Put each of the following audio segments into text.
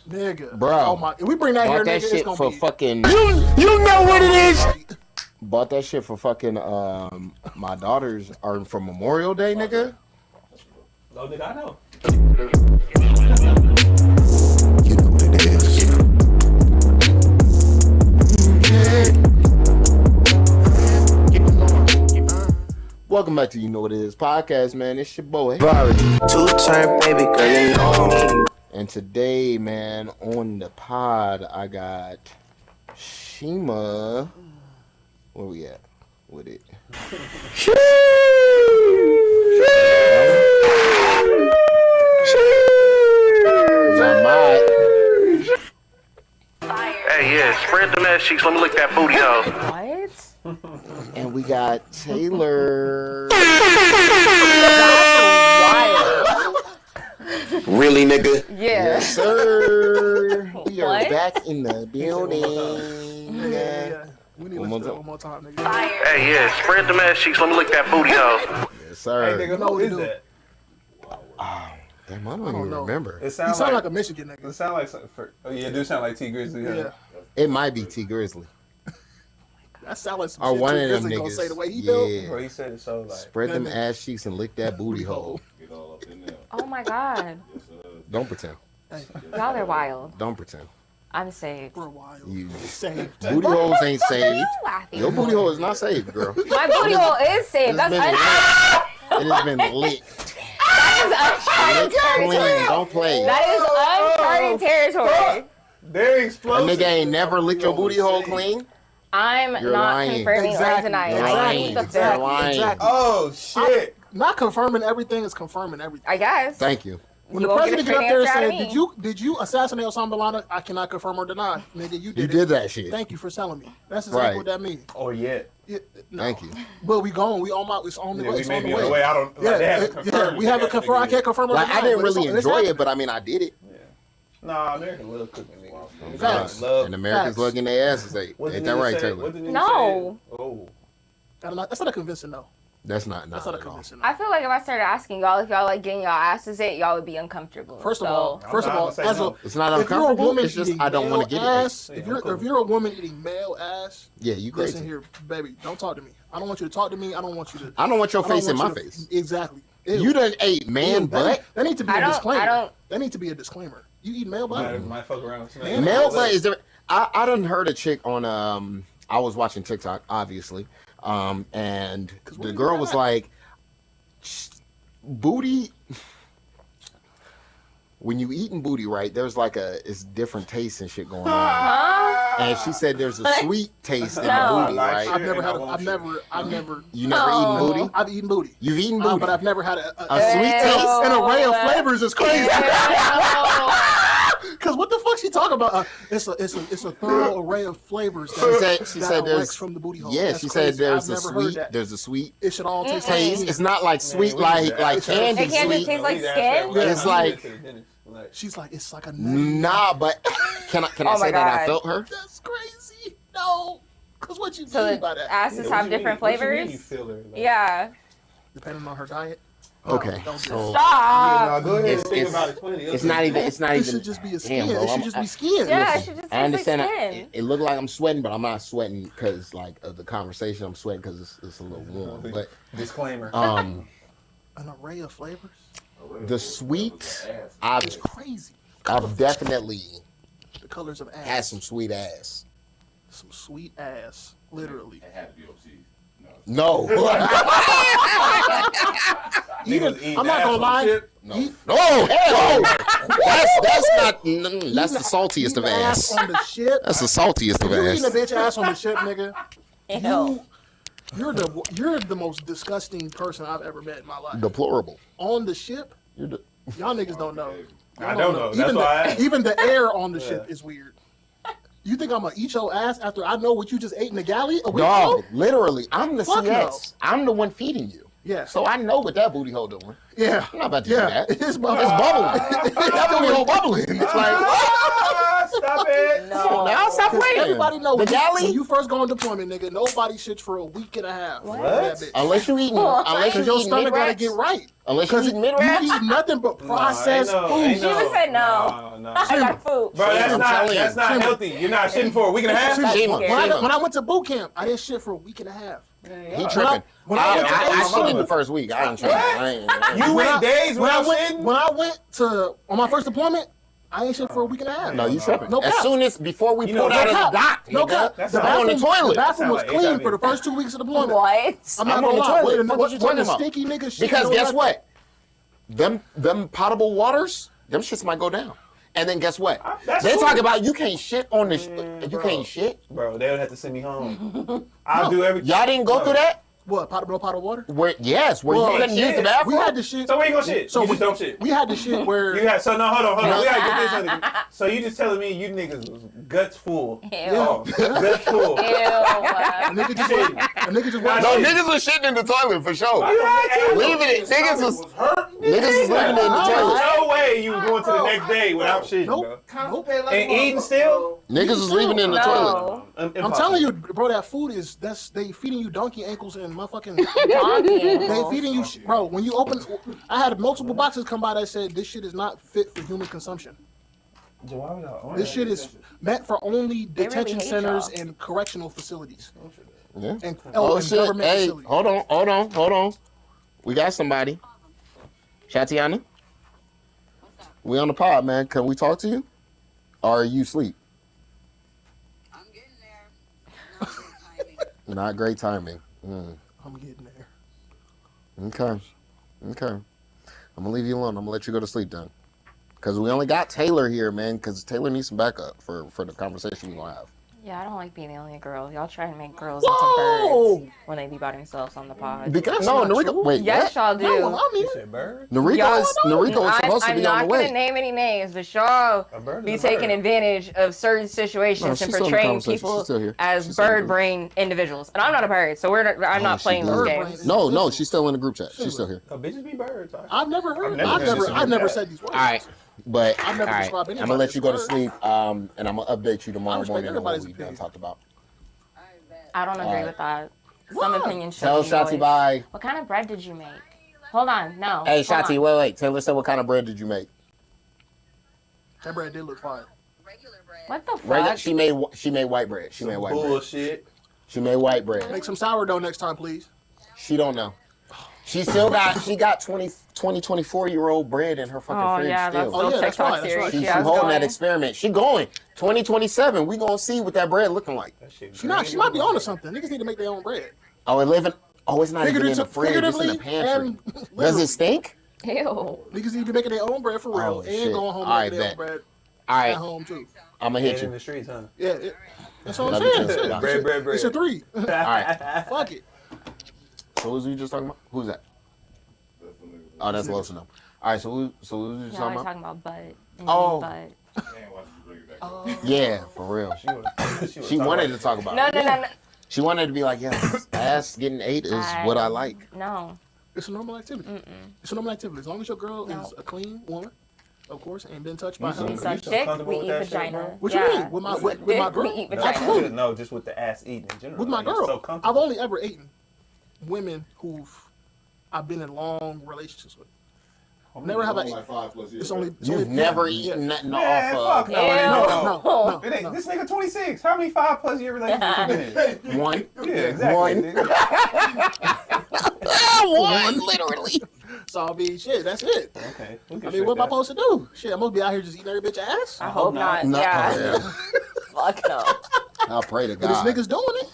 Nigga. Bro. Oh my. If we bring that here, Bought that nigga, shit it's gonna for be... fucking... You know what it is. Bought that shit for fucking, my daughters are for Memorial Day, nigga. Oh, nigga, I know. You know what it is. Welcome back to You Know What It Is podcast, man. It's your boy. Javari. Two-turn baby girl, you know. And today, man, on the pod, I got Shima. Where we at with it? Hey, yeah, spread them ass cheeks. Let me lick that booty hole. What? And we got Taylor. Really, nigga? Yeah. Yes, sir. We are What? back in the building. Yeah. We need to listen to it one more time, nigga. Hey, yeah, spread them ass cheeks. Let me lick that booty hole. Yes, sir. Hey, nigga, who is that? Damn, I don't even know. remember. It He sounds sound like a Michigan nigga. It sound like something. Oh yeah, it do sound like T Grizzly. Huh? Yeah. It might be T Grizzly. That sound like some Or shit one T of them Grizzly gonna niggas. say the way he built. Yeah. Bro, he said it so like. Spread them ass cheeks and lick that booty hole. Oh my god. Don't pretend. Y'all are wild. Don't pretend. I'm saved. For a while. You Saved. booty holes ain't saved. Laughing. Your booty hole is not saved, girl. My booty hole is saved. That's It has been lit. uncharted Clean. territory. Don't play. That is uncharted territory. They're A explosive. nigga ain't never licked your booty hole clean. I'm You're not lying. confirming or Exactly. denying. You're I lying. need the You're fact. lying. Exactly. Oh shit. Not confirming everything is confirming everything. I guess. Thank you. When You the won't get a president get up straight there and answer out say, of me. did you assassinate Osama bin Laden? I cannot confirm or deny. Nigga, you did You it. did that shit. Thank you for telling me. That's exactly Right. what that means. Or yet. No. Thank you. But we gone. We on my. It's on the Yeah, way. we It's may on be the on the way. way. I don't. Yeah, Like, they haven't confirmed. we haven't confirmed. I can't confirm or Like, deny. I didn't but it's really on- it's enjoy happening. it, but I mean, I did it. Nah, America love cooking niggas. Facts. Love. And Americans Facts. looking their asses ate. What the Ain't that nigga right, say? Taylor? What the nigga No. say? Oh. That's not a convincing no. That's not That's not a at all. convincing no. I feel like if I started asking y'all if y'all like getting y'all asses ate, y'all would be uncomfortable. First of So- all, I'm not gonna say as a no. It's not if you're a uncomfortable. woman It's just eating I don't want to male get it. ass, Yeah, if I'm you're cool. if you're a woman eating male ass, Yeah, you listen crazy. here, baby, don't talk to me. I don't want you to talk to me. I don't want you to. I don't want your I don't face in my want you to- face. Exactly. You done ate man Ew, butt. That needs to be I a don't- disclaimer. I don't- That needs to be a disclaimer. You eat male butt? Might fuck around. Male butt is there. I done heard a chick on I was watching TikTok, obviously, and the girl was like, booty. When you eating booty right, there's like it's different taste and shit going on. Huh? And she said there's a sweet taste in the No. booty, right? I've never had. I won't I've never. You never No. eaten booty? I've eaten booty. You've eaten booty. But I've never had a sweet taste? An array of Ew. flavors is crazy. Ew. Cause what the fuck she talking about? It's a thorough array of flavors. She That said erects there's from the booty hole. Yeah, That's she said crazy. there's I've a never heard sweet that. there's a sweet It should all taste taste. It's not like sweet like candy It can't sweet. just taste like skin? It's like She's like, it's like a nah, but can I Oh say my that I God. felt her? That's crazy. No, cause what you So mean the by that? asses have different flavors? Yeah. Depending on her diet. Okay, Don't do so Stop. Go ahead. It's- Think it's- about it. Plenty. it's not even It should just be a skin. Damn, bro, It should just be skin. Yeah, it Listen, should just I taste understand. like skin. It looked like I'm sweating, but I'm not sweating because like of the conversation. I'm sweating because it's a little warm. But Disclaimer. An array of flavors. the sweet, It's crazy. I've definitely The colors of ass. had some sweet ass. Some sweet ass. Literally. It had to be overseas. No. Even, I'm not gonna lie. No, hell no. That's not. That's the saltiest of Eating ass. on the ship. That's the saltiest of You eating a ass. bitch ass on the ship, nigga. Ew. You're the most disgusting person I've ever met in my life. Deplorable. On the ship, y'all niggas don't know. I don't know. That's Even why I the, asked. even the air on the ship is weird. You think I'm gonna eat your ass after I know what you just ate in the galley? A week Dog, ago? literally, I'm the Fuck CS. I'm the one feeding you. Yeah. So I know what that booty hole doing. Yeah. I'm not about to do Yeah. that. It's It's bubbling. That booty hole bubbling. It's like, Stop it. No. now y'all stop playing. Everybody know the galley. when you first go on deployment, nigga, nobody shits for a week and a half. What? That bitch. Unless you eating, Because your stomach gotta get right. Unless you eating mid You rats. eat nothing but processed food. She just said no. No. I got food. Bro, I'm telling that's you. not healthy. You're not shitting for a week and a half. Shima. When I went to boot camp, I didn't shit for a week and a half. He tripping. When I went to I school- shit in the first week. I ain't tripping. You went days when I without went shitting? when I went to on my first deployment, I ain't shit for a week and a half. No, you tripping. No As cap. soon as before we know, pulled no out of cap. the dock, No nigga, cap. That's The not- I'm on the bathroom, toilet. the bathroom was That's not clean HIV. for the first 2 weeks of deployment. What? I'm not I'm gonna on the lie. toilet. What you talking the about? stinky nigga shit. Because no guess nothing. what? Them potable waters, them shits might go down. And then guess what? That's They cool. talk about you can't shit on the you bro. can't shit. Bro, they would have to send me home. I'll do everything. Y'all didn't go through that? What? No pot of water? Where Well, you couldn't use the shit. bathroom? We had the shit. So where you gonna shit? So You just don't shit. We had the shit where You had, so no, hold on. No. We gotta get this under. So you just telling me you niggas was guts full. Ew. Oh, guts full. Ew. a nigga just Shit. went. No, niggas was shitting in the toilet for sure. You had to. Leaving it. Niggas was leaving it in the There's toilet. no way you was going to the next day without shitting, Nope. bro. And eating still? Niggas was leaving it in the toilet. No. I'm telling you, bro, that food is they feeding you donkey ankles and motherfucking. Donkey They ankles. feeding you, bro. When you open, I had multiple boxes come by that said this shit is not fit for human consumption. This shit is meant for only detention hate centers y'all. and correctional facilities. Yeah. And, Oh and shit. government Hey, facilities. hold on. We got somebody. Shatiana? We on the pod, man. Can we talk to you? Or are you asleep? I'm getting there. Not great timing. I'm getting there. Okay. I'm gonna leave you alone. I'm gonna let you go to sleep then. Cause we only got Taylor here, man. Cause Taylor needs some backup for the conversation we gonna have. Yeah, I don't like being the only girl. Y'all try to make girls Whoa! into birds when they be by themselves on the pod. Because not Noriko. true. Wait, Yes, y'all do. No, I mean, You said bird? Noriko Y'all is supposed to I'm be on the not way. gonna name any names, but y'all A bird be is a taking bird. advantage of certain No, situations she's and still in the portraying conversation. She's people still here. as She's still in the bird group. brain individuals. And I'm not a bird, so I'm not she playing those bird games. brain. No, she's still in the group chat. She's still here. Oh, bitches be birds. I've never heard. never I've heard never. this I've never word. said these words. All right. But I've never all right, described I'm anybody gonna let as you go to bird. sleep. And I'm gonna update you tomorrow respect morning on what everybody's we done opinion. talked about. I don't agree Alright. with that. Some opinions should Tell be Shati voiced. bye. What kind of bread did you make? Hold on, no. Hey hold Shati, on. wait. Taylor said, "What kind of bread did you make?" That bread did look fire. Regular bread. What the fuck? Regular, she made white bread. She made white bread. Bullshit. She made white bread. Make some sourdough next time, please. She don't know. She got 24-year-old bread in her fucking Oh fridge yeah, that's still. Oh, still yeah, that's TikTok right, that's series. right. She's Yeah, I was holding that going. experiment. She going 2027. We gonna see what that bread looking like. That shit She might be onto something. Niggas need to make their own bread. Oh, it's not even in the fridge. It's in the Figuratively pantry. and Does literally. it stink? Ew. Niggas need to be making their own bread for real Oh, and shit. going home Alright, and making their own bet. bread All at right, home too. I'm gonna Hit hit in you. the streets, huh? Yeah, that's what Love I'm you saying. too. Shit. Yeah. Bread. It's a 3. All right. Fuck it. So what was we just talking about? Who's that? Oh, that's Los All right. So what was we just Y'all talking always about? talking about butt. And Oh. butt. Yeah, for real. She wanted to talk about it. No. She wanted to be like, yes, ass getting ate is what I like. No. It's a normal activity. It's a normal activity. As long as your girl is a clean woman, of course, ain't been touched by You We her. suck so dick, comfortable we with eat that shit, vagina. bro? What yeah. you mean? With my We suck with my dick, girl? we eat No, vagina. no, just with the ass eating in general. With my Like, you're girl. so I've comfortable. only ever eaten women I've been in long relationships with. Never have I eaten. like 5+ years. It's only You've never eaten nothing Man, off fuck of no. No. It ain't, this nigga 26. How many 5+ year relationships you been in? one. Yeah, exactly. One. nigga. One, literally. So I mean, shit, that's it. Okay. I mean, what am I supposed to do? Shit, I'm supposed to be out here just eating every bitch ass. I hope not. No, Yeah. Fuck no. I'll pray to But it's God. niggas doing it.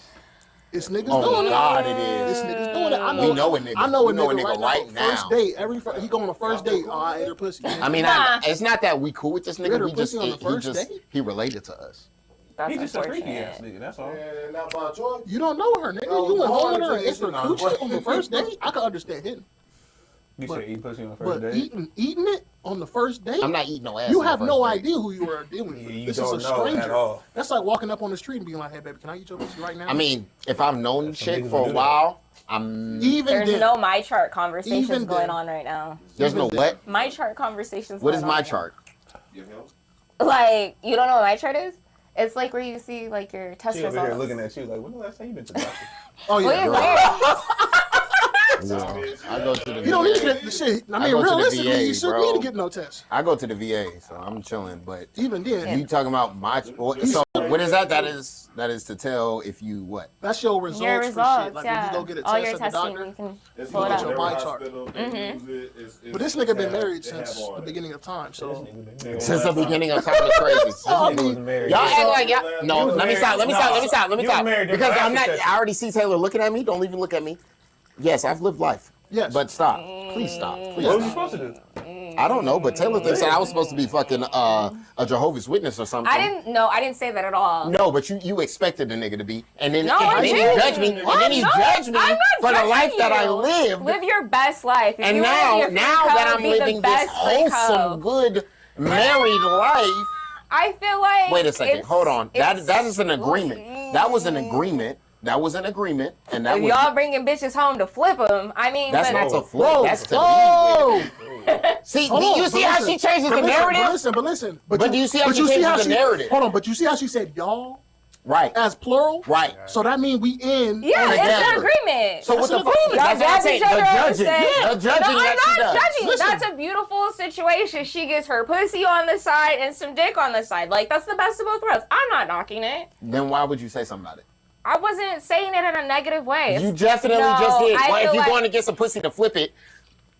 It's niggas Oh doing God, it. it It's is. niggas doing it. I know. We know a nigga. I know a We know a nigga nigga right right now. First now. date. He go on a first date. Oh, I ate her pussy. I mean, it's not that we cool with this You ate nigga. her We just, pussy on the first date? he related to us. That's He just a freaky unfortunate. ass nigga, that's all. And not by choice. You don't know her, nigga. No, You went home hard with her to and ate her get coochie on the first date. I can understand him. You But- said eat pussy on the first But date? eating it on the first date, I'm not eating no ass. you on the have first no date. idea who you are dealing with. Yeah, you This don't is a know stranger. at all. That's like walking up on the street and being like, "Hey, baby, can I eat your pussy right now?" I mean, if I've known That's chick some niggas for who a do while, I'm. even There's then, no my chart conversations Even going then. on right now. There's no even what? My chart conversations. What going is on my right now. chart? Your health. Like, you don't know what my chart is? It's like where you see like your test She over results. here looking at you like, when the last time you been to the doctor? Oh Well, yeah. it's You know, I go to the You don't need to VA. get the shit. I I mean, go to the realistically, VA, you shouldn't bro. need to get no test. I go to the VA, so I'm chilling. But Even then, you talking about my? So what is that? That is to tell if you what? that's your results, your for results, shit. Like yeah. when you go get a All test your at the testing, doctor. you can It's pull it got up. your body chart. But this nigga been married since the beginning of time, so Since the beginning of time is crazy. Nigga was married. Y'all act like y'all. He No, was let me married- stop. Let me nah, stop. Let me stop. Let me he was stop. married Because during I'm not. the I already see Taylor looking at me. Don't even look at me. Yes, I've lived life. yes. But stop. Please stop. Please What was you stop. supposed to do? I don't know, but Taylor thinks that I was supposed to be fucking a Jehovah's Witness or something. I didn't say that at all. No, but you expected the nigga to be, and then No, I and then didn't. you judge me, and then you No, judge me I'm not for the judging life that I you. lived. Live your best life. If And you wanna now be a freak that hoe, I'm be the living this best freak wholesome, hoe. good married life. I feel like. Wait a second, hold on. That it's- is an agreement. That was an agreement. That was an agreement, and that If was y'all bringing bitches home to flip them, I mean, that's but not to flip. Whoa, That's to whoa. see. Hold Do on, you but see how listen, she changes but the listen, narrative? But listen. But do you see how but she you changes the narrative? Hold on, but you see how she said y'all Right. as plural? Right. So that means we in. yeah, it's together. an agreement. So what the fuck? Y'all That's what I'm judge saying. each The other and judging. say- The judging No, I'm that she not does. judging. Listen. That's a beautiful situation. She gets her pussy on the side and some dick on the side. Like, that's the best of both worlds. I'm not knocking it. Then why would you say something about it? I wasn't saying it in a negative way. You definitely No, just did. I Well, if feel you're like- going to get some pussy to flip it,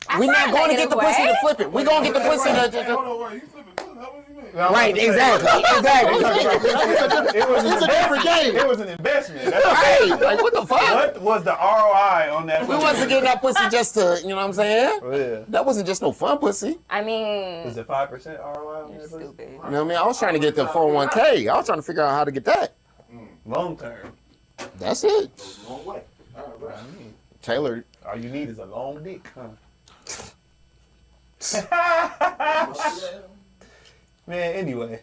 That's we're not not a going to get the negative pussy to way. flip it. We're going to get the pussy to. Hold on, wait, you flipping pussy? How what you mean? Right, exactly. Exactly. It was It's a different game. It was an investment. That's Right. Like, what the fuck? What was the ROI on that? We wasn't getting that pussy just to, you know what I'm saying? Yeah. That wasn't just no fun pussy. I mean, Was it 5% ROI on that? pussy? stupid. You know what I mean? I was trying to get the 401k. I was trying to figure out how to get that. Long term. That's it. Long way. All right, bro. Taylor. All you need is a long dick, huh? Man, anyway.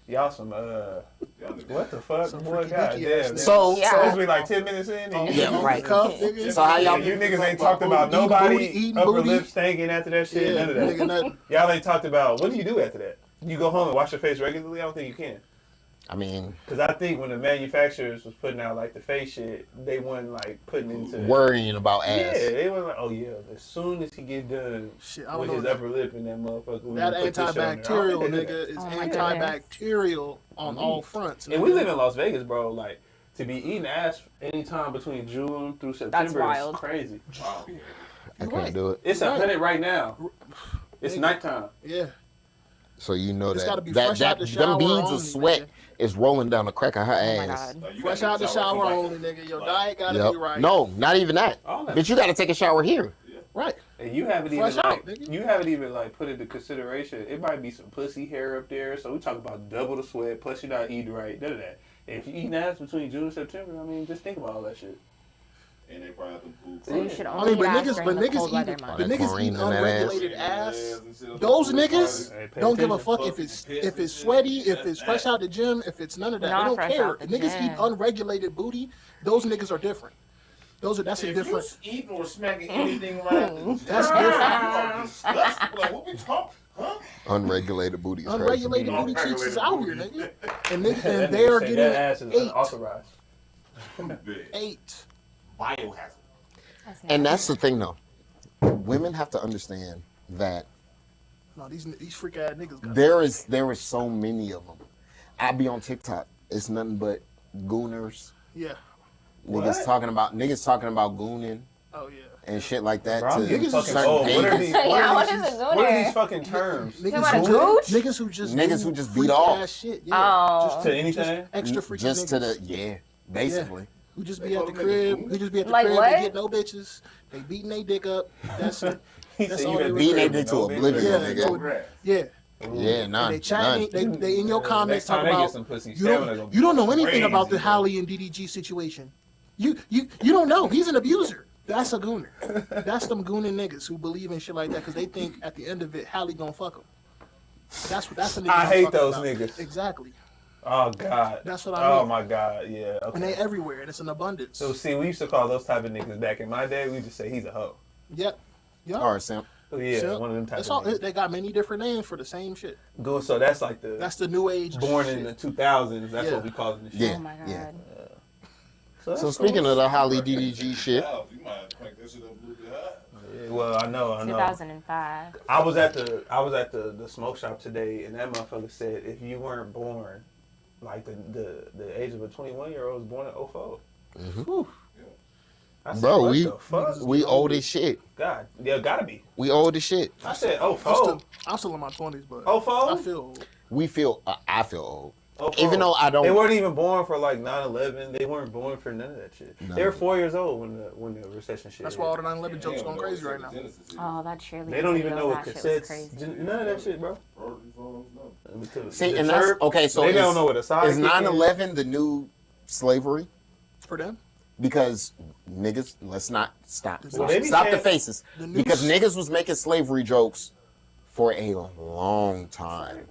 Y'all some what the fuck? Some Boy, freaky dicky goddamn. ass man. So, Yeah. Supposed to be like 10 minutes in. And you, yeah, right. Cuff, nigga. So how yeah, y'all? you niggas ain't talked about Eating nobody booty, eating upper booty. lip stinking after that shit. Yeah, None of that. nigga, nothing. Y'all ain't talked about what do you do after that? You go home and wash your face regularly? I don't think you can. I mean, Because I think when the manufacturers was putting out like the face shit, they wasn't like putting into worrying about Yeah, ass. they were like, oh yeah, as soon as he get done Shit, I don't with know. his upper lip and that motherfucker, we That gonna put this shit on there. I don't antibacterial, think they do nigga, that. is Oh my antibacterial on all fronts. And we nigga. live in Las Vegas, bro. Like to be eating ass anytime between June through September wild. is crazy. I can't do it. It's 100 right now. It's nighttime. Yeah. So you know It's that gotta be fresh out the them shower beads only, of sweat nigga. is rolling down the crack of her Oh my ass. god. Fresh out the shower only, nigga. Your diet gotta Yep. be right. No, not even that. All that. But you got to take a shower here. Right. And you haven't Fresh even out, like nigga. you haven't even like put into consideration. It might be some pussy hair up there. So we talk about double the sweat. Plus you're not eating right. None of that. If you eating ass between June and September, I mean, just think about all that shit. And they probably have to poop. So you should I only mean, but eat ass niggas, during but the niggas cold weather eat, months. but That niggas chlorine eat in that ass. unregulated ass. Those niggas Hey, pay don't give a attention. fuck if it's sweaty, if it's fresh out the gym, if it's none of that. Not They don't fresh care. out the Niggas gym. eat unregulated booty. Those niggas are different. That's a If different. you eating or smacking anything around, That's you different. are disgusting. Like, what we talking? Huh? Unregulated booty is crazy. Unregulated booty cheeks is out here, nigga. And they That they are nigga say getting that ass is 8. unauthorized. 8. Biohazard. And that's the thing, though. Women have to understand that No, these freak ass niggas. Got there is so many of them. I be on TikTok. It's nothing but Gooners. Yeah. Niggas talking about gooning Oh yeah. and shit like that. Bro, I'm to getting fucking certain old. What are babies. these? Yeah, What what are is these? a What are gooner? these fucking terms? Niggas about a who gooch? niggas who just Niggas do who just freak beat off. ass shit. Yeah. Oh. To anything? Extra freaky Just to niggas. the basically. Who just be at the crib? Who just be at the Like crib? what? They get no bitches. They beating they dick up. That's it. He That's said all you they had were Beating doing. they dick to oblivion, Yeah, nigga. Grass. Yeah. Yeah, And none. they chatting. None. They in your comments Next time talk they get about some pussy, you stamina don't gonna you don't know anything crazy, about the bro. Hallie and DDG situation. You don't know. He's an abuser. That's a gooner. That's them gooning niggas who believe in shit like that because they think at the end of it, Hallie gonna fuck him. That's a nigga. I I'm hate talking those about. niggas. Exactly. Oh God. That's what I mean. Oh my God. Yeah. And they Okay. everywhere, and it's an abundance. So see, we used to call those type of niggas back in my day. We just say he's a hoe. Yep. Yep. All right, Sam. Yeah, So, one of them types it's of all, niggas. They got many different names for the same shit. Go, so that's like That's the new age. born shit. in the 2000s. That's Yeah. what we call it. Yeah. Oh my god. yeah. So, So speaking of the Holly DDG shit, Wow, you might have to crank that shit up a little bit high. yeah, well, I know. 2005. I was at the smoke shop today, and that motherfucker said if you weren't born, like the age of a 21-year-old was born in 04. Mhm. I said, Bro, what we- the fuck? we old as shit. God, yeah, gotta be. We old as shit. I said, I'm still in my 20s, but 04? I feel old. We feel. I feel old. 04. Even though I don't. They weren't even born for like 9/11. They weren't born for none of that shit. No. They were 4 years old when the recession shit. That's hit. why all the 9/11 jokes going crazy right now. Oh, that cheerleader. They don't even video, know what that shit was cassettes. crazy. None of that shit, bro. See, The and that's chirp, okay. So they is, don't know what a side is kick is. 9/11 the new slavery? For them, Because niggas, let's not stop. Well, they be Stop the saying- faces. The new Because s- niggas was making slavery jokes for a long time.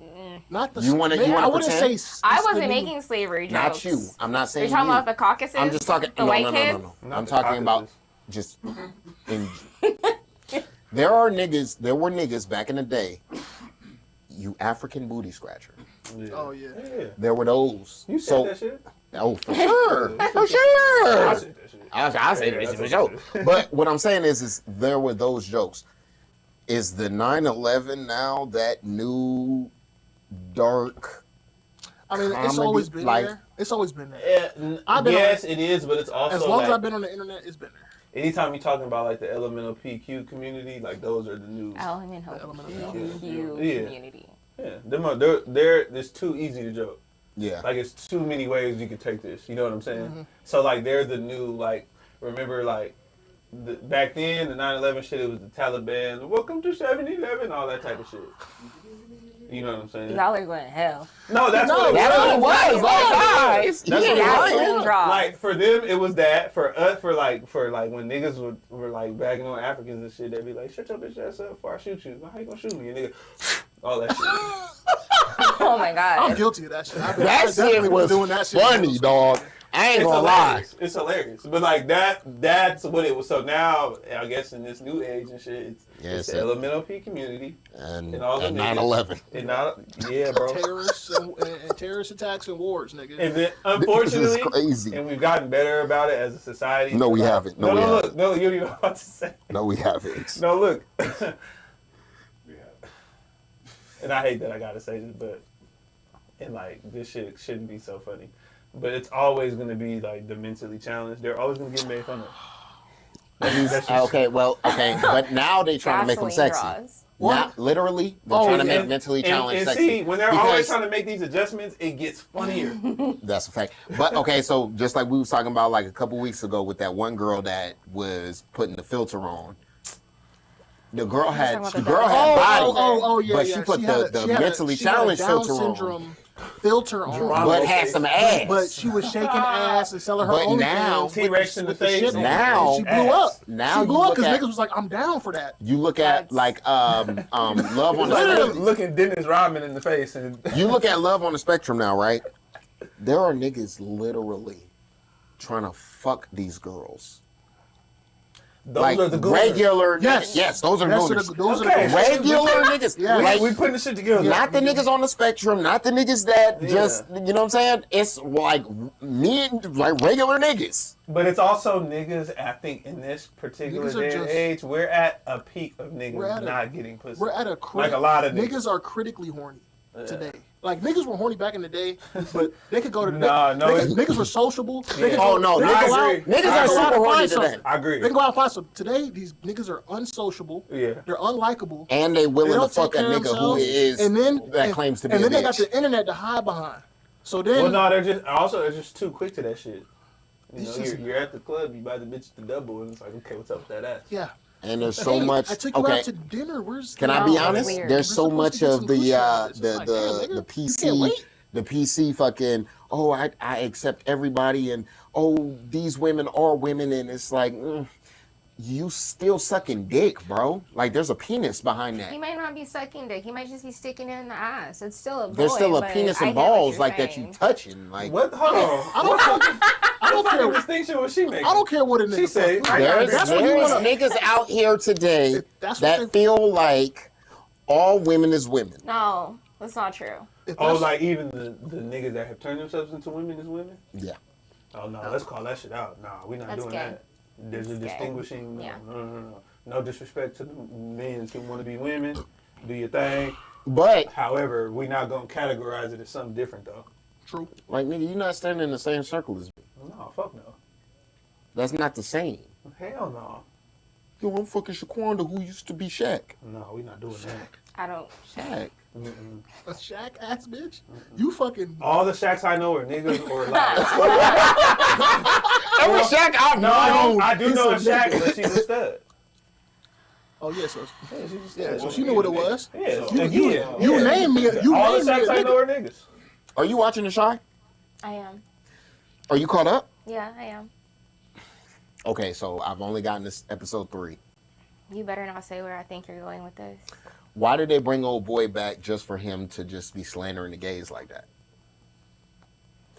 not the. You wanna- man, you wanna I wouldn't pretend? say. It's I the wasn't new- making slavery jokes. Not you. I'm not You're saying talking you. about the Caucasus? I'm just talking. The no, white no, kids? no. Not I'm the talking about Caucasus. just. In, there are niggas. There were niggas back in the day. You African booty scratcher. Yeah. Oh yeah. Yeah. There were those. You said so, that shit. oh, for sure, for sure. I said that shit. I say that shit for sure. But what I'm saying is there were those jokes. Is the 9/11 now that new dark? I mean, it's Comedy, always been like- there. It's always been there. Yeah, yes, it is, but it's also As long as like, I've been on the internet, it's been there. anytime you're talking about like the elemental PQ community, like those are the news. Elemental PQ Yeah. community. Yeah, them are they're it's too easy to joke. Yeah. Like it's too many ways you could take this. You know what I'm saying? Mm-hmm. So like they're the new like remember like back then the 9/11 shit it was the Taliban. Welcome to 7-Eleven, all that type of shit. You know what I'm saying? Y'all are going to hell. No, that's what it That's what it was. was. Like, guys, That's yeah, what it was. Gasoline drops. Like for them, it was that. For us, for like when niggas were like bagging on Africans and shit, they'd be like, "Shut your bitch ass up before I shoot you." How you gonna shoot me, and nigga? All that shit. Oh my I'm god. guilty of that shit. I that definitely shit was doing that shit. funny, dog. I ain't It's gonna lie. hilarious. It's hilarious. But like that's what it was. So now, I guess in this new age and shit, it's the elemental P community And and all the 9/11. And not, yeah, bro. Terrorists and terrorist attacks and wars, nigga. And then, This is unfortunately, crazy. and we've gotten better about it as a society. No, we Like, haven't. No, No, we look. haven't. No, you don't even know what to say. No, we haven't. No, look. And I hate that I gotta say this, but and like this shit shouldn't be so funny. But it's always gonna be like the mentally challenged. They're always gonna get made fun of. That's just- Okay, well, okay, but now they trying to make them Gasoline sexy. draws. Now, literally, they're Oh, trying to yeah. make mentally challenged and sexy. see, when they're always Because- trying to make these adjustments, it gets funnier. That's a fact. But okay, so just like we was talking about like a couple weeks ago with that one girl that was putting the filter on. The girl had talking about the the girl Down had body, yeah, but yeah. she put had a- the she had a- mentally she had a challenged Down filter on. syndrome filter on. But had some ass. But she was shaking ass and selling her But own now- T-Rex in the face. shit on. Now- And she blew up. Now she you blew up look because at- niggas was like, "I'm down for that." You look at like Love on the Literally looking Dennis Rodman in the face and You look at Love on the Spectrum now, right? There are niggas literally trying to fuck these girls. those Like are the Gooners. regular, Yes. yes, those are That's Gooners. those Okay. are the Regular niggas, Yeah. like we putting the shit together. not the niggas on the spectrum, not the niggas that Yeah. just, you know what I'm saying? It's like me and like regular niggas. But it's also niggas, I think, in this particular Niggas are day and just- age, we're at a peak of We're niggas at a- not getting pussy. We're at a Like a lot of niggas are critically horny today. Like niggas were horny back in the day, but they could go to Nah, no, niggas were sociable. They could Oh go- no, they could niggas, go I out- agree. niggas they are could go out super and horny find today. something. I agree. They can go out and find some. Today, these niggas are unsociable. Yeah. They're unlikable. And they willing to don't fuck a take care of nigga who themselves, is and then, that claims to be and a then they got bitch. the internet to hide behind. So then, Well, no, they're just too quick to that shit. You know, It's just- you're at the club, you buy the bitch the double, and it's like, okay, what's up with that ass? yeah. And there's so Hey, much. I took you Okay, out to dinner. Where's can I No, be that's honest? weird. There's We're so supposed much to get of some the coochie out of this. the It's like, damn, nigga, the you can't PC wait. the PC fucking. Oh, I accept everybody, and oh, these women are women, and it's like. You still sucking dick, bro. Like there's a penis behind He that. might not be sucking dick. He might just be sticking it in the ass. It's still a boy. There's still a but penis I and get what balls you're like that you saying. touching. Like What? Hold on. I don't don't fucking care. distinction was she making? I don't care what a nigga. She say, fuck. I got There's That's what you wanna- niggas out here today If that's what that they- feel like all women is women. No, that's not true. If Oh, that's- like even the niggas that have turned themselves into women is women? Yeah. Oh no, let's call that shit out. Nah, we're not That's doing gay. that. There's a That's gay. distinguishing. No, Yeah. no. No disrespect to the men who want to be women. Do your thing. But However, we're not gonna categorize it as something different though. True. like nigga, you're not standing in the same circle as me. No, fuck no. That's not the same. Hell no. Yo, I'm fucking Shaquanda who used to be Shaq. No, we're not doing that. I don't. Shaq. A Shaq ass bitch. You fucking. All the Shaqs I know are niggas or like. Every Shaq I No, know. I do He know a said Shaq, but she's a stud. Oh yeah, so Yeah, she's a stud. yeah, so she knew what it was. Yeah, You name me. You all the name me. Shaqs I a know nigga. are niggas. Are you watching The Shy? I am. Are you caught up? Yeah, I am. Okay, so I've only gotten this episode 3. You better not say where I think you're going with this. Why did they bring old boy back just for him to just be slandering the gays like that?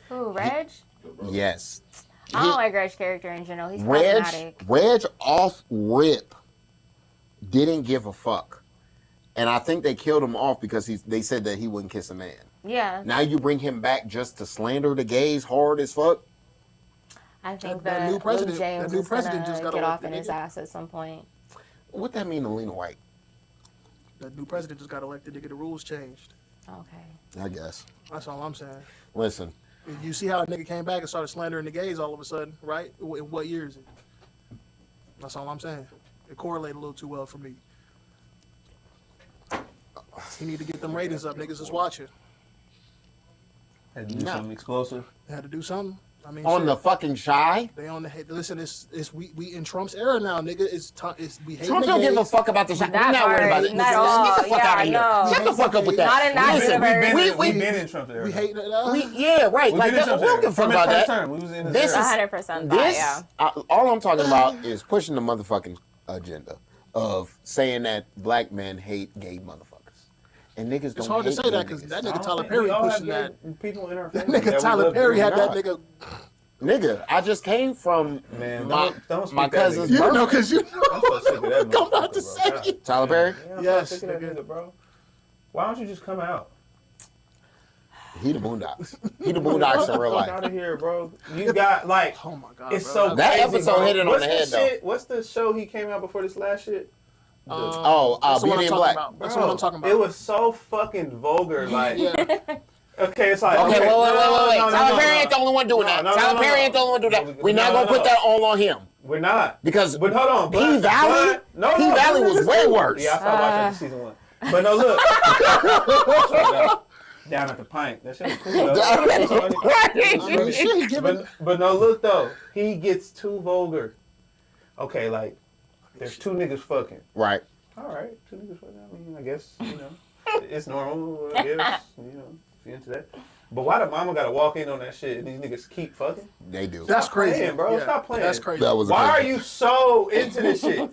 Who, Reg? Yes. I don't like Reg's character in general. He's Reg problematic. off rip didn't give a fuck. And I think they killed him off because they said that he wouldn't kiss a man. Yeah. Now you bring him back just to slander the gays hard as fuck? I think That that new president- Luke James that new is president gonna just got get off elected, in his nigga. ass at some point. What that mean to Lena White? The new president just got elected to get the rules changed. Okay. I guess. That's all I'm saying. Listen, You see how a nigga came back and started slandering the gays all of a sudden, right? In what year is it? That's all I'm saying. It correlated a little too well for me. You need to get them ratings up. Niggas is watching. Had to do No. something explosive. They had to do something. I mean, on shit. the fucking Shy? They on the head. Listen, it's we in Trump's era now, nigga. It's we hate Trump the don't give a gays. fuck about the Shy. We're That not worried about part, it. not at all. Get the fuck Yeah, out of here. no. Shut the fuck up with that. Not in that Listen, universe. we- We've been in Trump's era. We hate it. yeah, right. We've Like, been in that, Trump's we don't era. give a fuck From his about first that. term, we was in his This era. is 100% that, this. yeah. All I'm talking about is pushing the motherfucking agenda of saying that black men hate gay motherfuckers. And niggas don't It's hard to hate say gay that because niggas. that I nigga don't Tyler think Perry we all have pushing gay that. people in our That family nigga that we Tyler love Perry very had that much. nigga. Nigga, I just came from Man, my, don't speak my that cousin's nigga. You know, birthday. because you I'm so sick of that know. I'm about to motherfucker, say bro. it. Tyler Perry? Yeah, I'm Yes, so sick of that nigga. nigga, bro. Why don't you just come out? He the Boondocks. He the Boondocks in real Fuck life. out of here, bro. You got like, Oh my god, it's bro. so That crazy, episode bro. hit it on What's the head, shit? What's the show he came out before this last shit? That's Beauty what and I'm talking Black. about. That's Bro, what I'm talking about. It was so fucking vulgar. Like, Yeah. okay, it's like, Okay, wait. no, Tyler Perry ain't the only one doing that. No, Tyler no, Perry no. ain't the only one doing that. No, We're not no, gonna put no. that all on him. We're not. Because But hold on, P Valley was way worse. Yeah, I stopped watching season 1. But no, look. Down at the pint. That shit was cool, though. That was funny. I mean, shit, he giving. But no, look though, he gets too vulgar. Okay, like there's two niggas fucking. Right. All right, two niggas fucking. I mean, I guess it's normal. I guess if you're into that. But why the mama gotta walk in on that shit and these niggas keep fucking? They do. That's crazy, playing, bro. Yeah, Stop playing. That's crazy. That was Why are crazy. you so into this shit?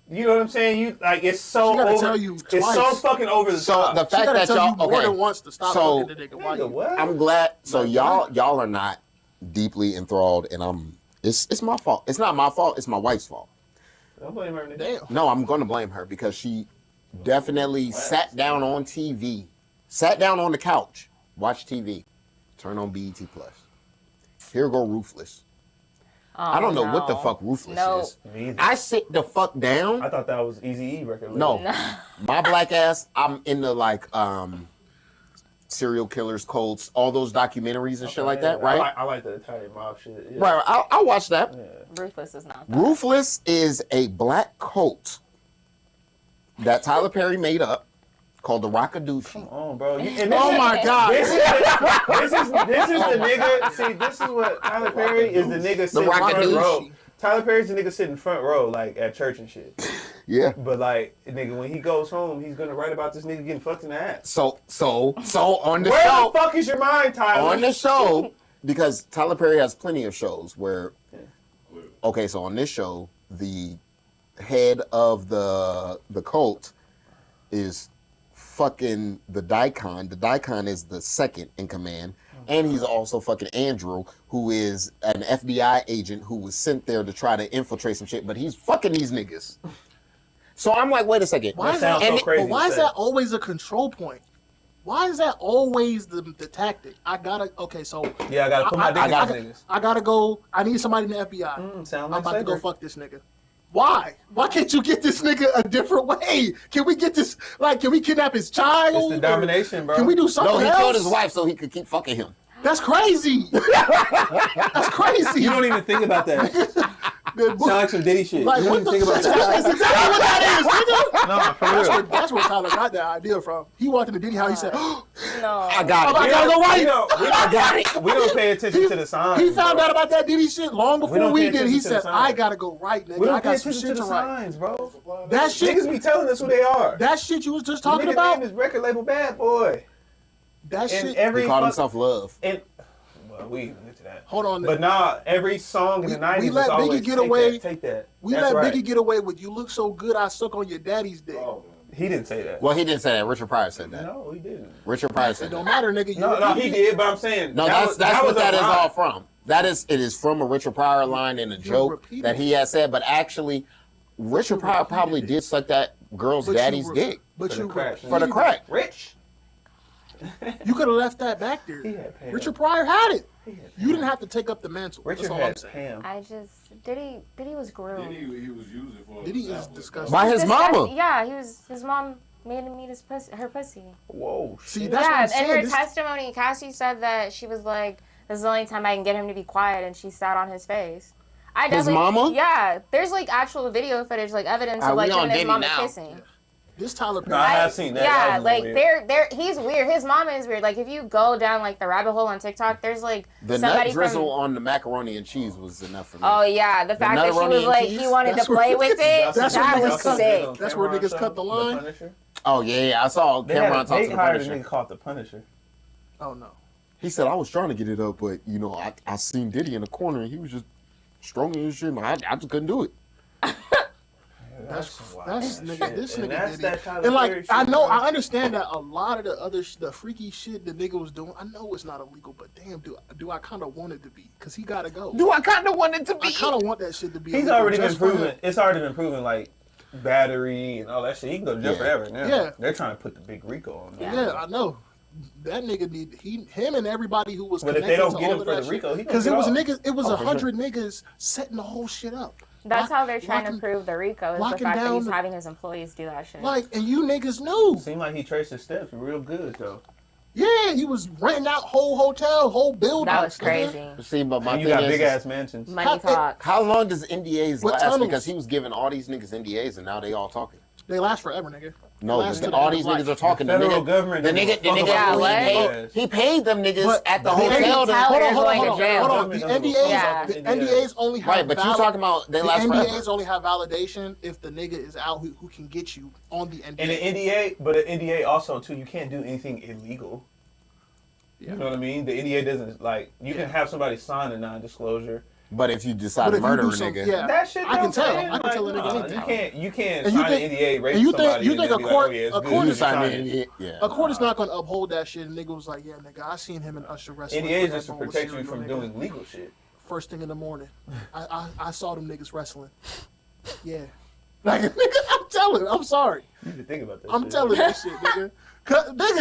You know what I'm saying? You like it's so She gotta over. tell you It's twice. so fucking over the So top. the She fact gotta that tell you y'all more than okay. once to stop So fucking the nigga. Why Nigga, you? what? I'm glad. So Like, y'all are not deeply enthralled, and it's my fault. It's not my fault. It's my wife's fault. Don't blame her. Nigga. Damn. No, I'm gonna blame her because she definitely sat down on TV, sat down on the couch, watched TV, turn on BET Plus. Here go Ruthless. I don't know what the fuck Ruthless No. is. Me either. I sit the fuck down. I thought that was Eazy-E record. label. No, my black ass. I'm into like serial killers, cults, all those documentaries and shit like that, right? I like the Italian mob shit. Yeah. Right. I'll watch that. Yeah. Ruthless is not that. Ruthless is a black cult that Tyler Perry made up called the Rockaduchy. Come on, bro. Oh my god. This is the nigga. See, this is what Tyler Perry is. The nigga sitting front Rockaduchi. row. Tyler Perry's the nigga sitting front row, like at church and shit. Yeah. But like, nigga, when he goes home, he's gonna write about this nigga getting fucked in the ass. So on the Where show, the fuck is your mind, Tyler? on the show, because Tyler Perry has plenty of shows where, okay, so on this show, the head of the cult is fucking the daikon. The daikon is the second in command. And he's also fucking Andrew, who is an FBI agent who was sent there to try to infiltrate some shit, but he's fucking these niggas. So I'm like, wait a second. Why is sounds that? so crazy But why to is say. that always a control point? Why is that always the tactic? I gotta. Okay, so Yeah, I gotta put my dick in I, these niggas. I gotta go. I need somebody in the FBI. Sound I'm like about to go slavery. fuck this nigga. Why? Why can't you get this nigga a different way? Can we get this? Like, can we kidnap his child? It's the domination, bro. Can we do something No, he else? killed his wife so he could keep fucking him. That's crazy. That's crazy. You don't even think about that. Sound like some Diddy shit. Like, You don't what even the? think about That's that. exactly what that is, nigga. No, for real. That's where Tyler got that idea from. He walked into Diddy house. He said, No. I got it. I gotta go right. I got it. We don't pay attention to the signs. He found bro. out about that Diddy shit long before don't we pay did. He attention to the said, signs. I gotta go right, nigga. We I don't pay got some attention shit to to the write. signs, bro. That shit, Niggas be telling us who they are. that shit you was just The talking nigga about, named his record label Bad Boy. that And shit. every He called fuck- himself Love. And well, we even get to that. Hold on, But nah, every song in the We 90s let is always Biggie get take away. that, take that. we That's let right. Biggie get away with "You look so good, I suck on your daddy's dick." Oh, He didn't say that. Well, he didn't say that. Richard Pryor said that. No, he didn't. Richard Pryor It said don't that. matter, nigga. No, he did, but I'm saying No, that that's was what that a is line. all from. It is from a Richard Pryor line and a joke repeated that he had said, but actually, Richard Pryor probably did suck that girl's daddy's dick But For the you crack. for the crack. Rich. You could have left that back there. He had Pam. Richard Pryor had it. You didn't have to take up the mantle. Richard That's all I'm had saying. Pam. I just Diddy was groomed. He was using for. Diddy is disgusting. By his mama. Yeah, his mom made him eat her pussy. Whoa. See, shit. that's what Yeah, I'm in saying. her This- testimony, Cassie said that she was like, "This is the only time I can get him to be quiet," and she sat on his face. I His definitely- mama? Yeah, there's like actual video footage, like evidence Are of like we him on and his Diddy mama now? kissing. This Tyler No, I Perry. have seen that. Yeah, That was like weird. he's weird. His mama is weird. Like if you go down like the rabbit hole on TikTok, there's like The somebody nut drizzle from. on the macaroni and cheese was enough for me. Oh yeah, the fact that she nutteroni was and like cheese? he wanted That's to play where- with it. That's That where was niggas cut- sick. That's where niggas cut the line? Punisher. Oh yeah, I saw Cameron talk They to the hired a Punisher. nigga called the Punisher. Oh no. He said I was trying to get it up, but you know I seen Diddy in the corner and he was just stronger and shit. And I just couldn't do it. That's shit. nigga. This And nigga that's did that it. Tyler And like Perry I shit, know, bro. I understand that a lot of the other the freaky shit the nigga was doing. I know it's not illegal, but damn, do I kind of want it to be? Cause he gotta go. Do I kind of want it to I be? kind of want that shit to be. He's illegal already been just for him. proven. It's already been proven, like battery and all that shit. He can go to jail Yeah. forever now. Yeah. They're trying to put the big Rico on him. Yeah, I know. That nigga him and everybody who was But if connected they don't to get all him of for that the Rico, he shit. gonna Because it get was off. niggas, it was Oh, for 100 niggas setting the whole shit up. That's how they're trying Locking- to prove the Rico is the locking fact that down he's the- having his employees do that shit. Like, and you niggas knew. Seemed like he traced his steps real good though. Yeah, he was renting out whole hotel, whole buildings. that was nigga. crazy. See, but my And you thing got is, big ass mansions. Money talk. how long does NDAs What last? tunnels? Because he was giving all these niggas NDAs and now they all talking. They last forever, nigga. No, Last to the all end these of niggas life. are talking. The federal government the doesn't nigga, the fuck nigga about who what? he paid them niggas But at the the hotel. tell to- her Hold on, you're hold on, going hold to on, jail. hold on. The NDAs, Yeah. the NDAs only have Right, but you talking about they the last NDAs forever. only have validation if the nigga is out who can get you on the NDA. And an NDA, but an NDA also too, you can't do anything illegal. Yeah. You know what I mean? The NDA doesn't like you can have somebody sign a non-disclosure. But if you decide But to if you murder do a some- nigga, yeah. That shit. I can don't tell. say, I can like, tell a nigga nah, anything. You can't And you sign think- an NDA, rape and you think- somebody, you and think then a be court- like, oh yeah, it's a good. court you is sign it. it. Yeah. A court is not going to uphold that shit. And nigga was like, yeah, nigga, I seen him and Usher wrestling. NDA is for just to that whole protect you serial from nigga. doing legal shit. First thing in the morning, I saw them niggas wrestling. Yeah, like nigga, I'm telling. I'm sorry. You need to think about that. I'm shit. telling that shit, nigga.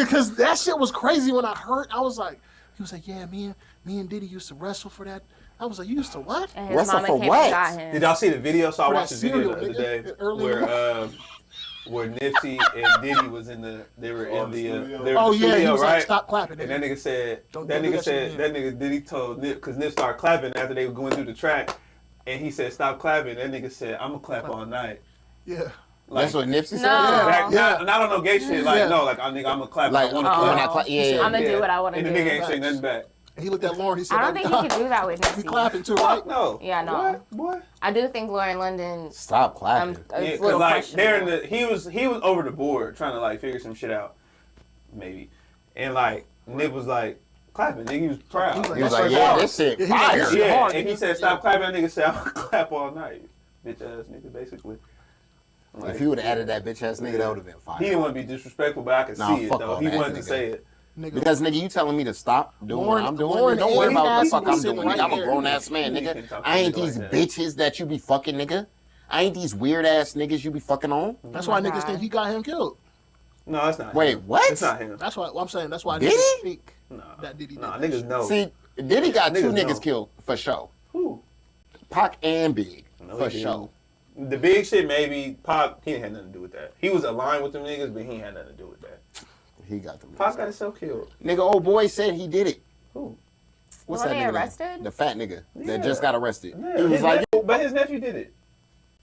Cause that shit was crazy when I heard. I was like, he was like, yeah, me and Diddy used to wrestle for that. I was like, you used to what? And his Wrestle mama for came what? and got him. Did y'all see the video? So I For watched that the video the cereal, other day nigga, early in where Nipsey and Diddy was in the they were in the studio. they were Oh in the yeah, he studio, was right? like, stop clapping. And Nigga. that nigga said, Don't that do nigga that shit said, that nigga Diddy told Nip, because Nip started clapping after they were going through the track, and he said, stop clapping. That nigga said, I'm gonna clap all night. Yeah. Like, That's what Nipsey said. No. back, Yeah. not on no gay shit. Like, Yeah. no, like, I'm gonna clap. Like I wanna when clap. I clap, yeah. I'ma do what I wanna And the do. nigga ain't saying nothing back. He looked at Lauren. He said, I don't think he could do that with We Nipsey. clapping too, right? Fuck no. Yeah, no. What? Boy? I do think Lauren London. Stop clapping. It's Yeah, a because little like they're in questionable. the he was over the board trying to like figure some shit out, maybe, and like Nip was like clapping. Nigga, he was proud. He was like, He was That's like, right, yeah, hard. this shit Yeah, he was like, fire. this shit Yeah, hard, and he nigga. said stop clapping. That nigga said I'm gonna clap all night, bitch ass nigga, basically. Like, If he would have added that bitch ass nigga, that would have been fire. he didn't want to be disrespectful, but I could Nah, see it fuck though. all He that, wanted to nigga. say it. Nigga. Because nigga, you telling me to stop doing Lauren- what I'm doing? Lauren Don't worry and about what the Cassie fuck was I'm sitting doing. right Nigga, I'm a there. grown ass man, You nigga. can't talk I ain't to me these like that. bitches that you be fucking, nigga. I ain't these weird ass niggas you be fucking on. That's Oh why my niggas God. think he got him killed. No, it's not. Wait, him. what? It's not him. That's why I'm saying. That's why Did niggas he? think No, that Diddy did no, that niggas shit. know. See, Diddy got two Niggas niggas know. killed for show. Who? Pac and Big No, for he show. didn't. The big shit, maybe Pac. He didn't have nothing to do with that. He was aligned with them niggas, but he ain't had nothing to do with that. He got them. Pac got himself killed. Nigga, old boy said he did it. Who? What's Were that they nigga name? arrested? The fat nigga Yeah. that just got arrested. Yeah, He was his like, nephew, but his nephew did it.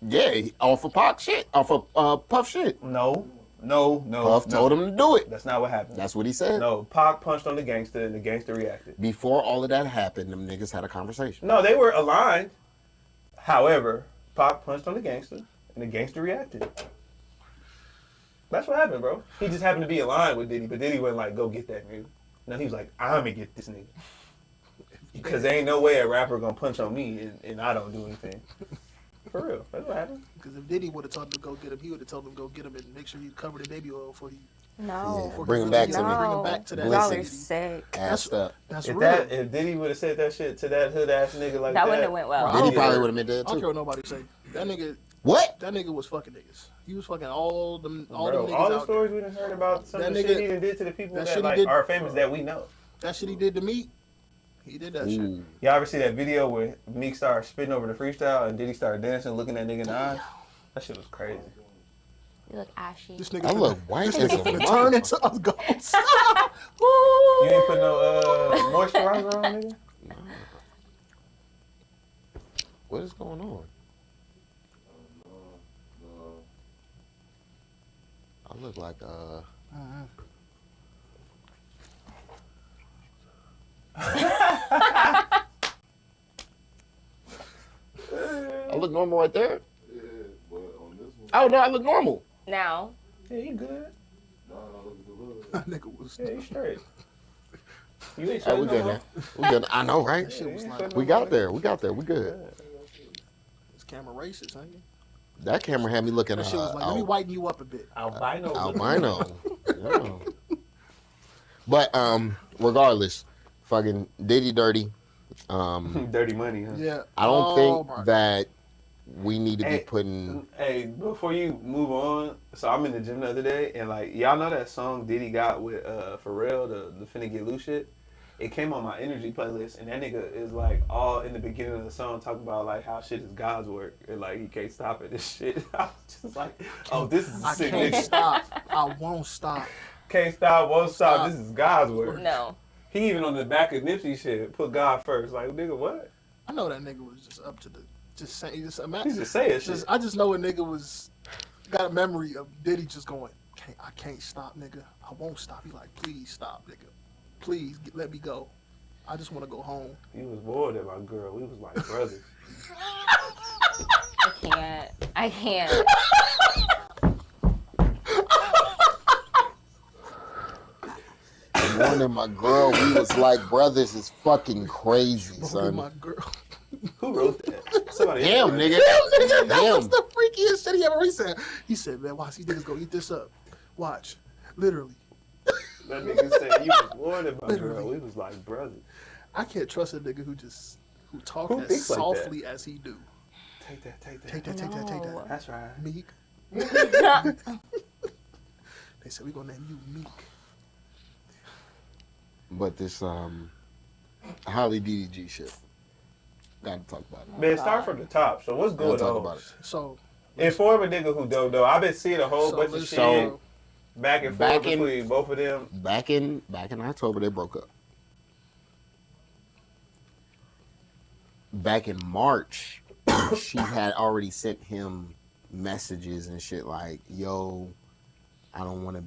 yeah, off of Pac shit, off of Puff shit. No. Puff told him to do it. That's not what happened. That's what he said. No, Pac punched on the gangster, and the gangster reacted. Before all of that happened, them niggas had a conversation. No, they were aligned. However, Pac punched on the gangster, and the gangster reacted. That's what happened, bro. He just happened to be aligned with Diddy, but Diddy wasn't like, go get that nigga. No, he was like, I'm gonna get this nigga. Because there ain't no way a rapper gonna punch on me and I don't do anything. For real. That's what happened. Because if Diddy would have told him to go get him, he would have told him to go get him and make sure he covered in baby oil before he. No. Yeah, bring him back to me. Bring him back to that. Y'all are Listen. sick. Assed up. That's If real. if Diddy would have said that shit to that hood ass nigga like That that, wouldn't have went well. Diddy Yeah. probably would have been dead I don't care too. what nobody say. What? That nigga was fucking niggas. He was fucking all them Bro, niggas all the out there. stories we done heard about some That of the nigga- shit he done did to the people that that shit he like did- are famous that we know. That shit he did to me. He did that shit. Ooh. Y'all ever see that video where Meek started spitting over the freestyle and Diddy started dancing, looking that nigga in the eyes? That shit was crazy. You look ashy. This nigga I look white as a finna turn motherfucker. into a ghost. You ain't put no moisturizer on, nigga? What is going on? I look like I look normal right there. Yeah, but on this one, Oh no, I look normal. Now. Yeah, you good. no, look at the look. That nigga was. Yeah, you straight. You ain't Oh, we sweating no good more. now. We good. I know, right? That shit was Yeah, like, sweating We no got more. there. We got there. We good. this camera racist, ain't it? That camera had me looking That shit was like, let me whiten you up a bit. Albino. albino. Yeah. But regardless, fucking Diddy dirty. Dirty money, huh? Yeah. I don't Oh, my think that we need to be Hey, putting. Hey, before you move on, so I'm in the gym the other day, and like y'all know that song Diddy got with Pharrell, the Finna Get Loose shit. It came on my energy playlist, and that nigga is like all in the beginning of the song talking about like how shit is God's work, and like he can't stop it. This shit, I was just like, oh, this is a I sick can't nigga. stop. I won't stop. Can't stop, won't stop. This is God's work. No. He even on the back of Nipsey shit put God first. Like nigga, what? I know that nigga was just up to the, just saying, just He's imagine. just saying shit. Just, I just know a nigga was, got a memory of Diddy just going, I can't stop, nigga. I won't stop. He like, please stop, nigga. Please let me go. I just want to go home. He was bored at my girl. We was like brothers. I can't. One of my girl, we was like brothers is fucking crazy, Bro, son. my girl. Who wrote that? Somebody. Damn, else. nigga. That was Damn. the freakiest shit he ever said. He said, man, watch these niggas go eat this up. Watch. Literally. That nigga said you was bored at my girl. Literally. We was like brothers. I can't trust a nigga who talk Who as thinks like that? softly as he do. Take that. Take that, take that, take that. That's right. Meek. They said, we gonna name you Meek. But this Holly DDG shit. Gotta talk about it. Man, start from the top. So what's Gotta going talk on? about it. So, Inform a nigga who don't know. I've been seeing a whole bunch of let's- shit So- back and Back forth in- between both of them. Back in October, they broke up. Back in March, she had already sent him messages and shit like, "Yo, I don't want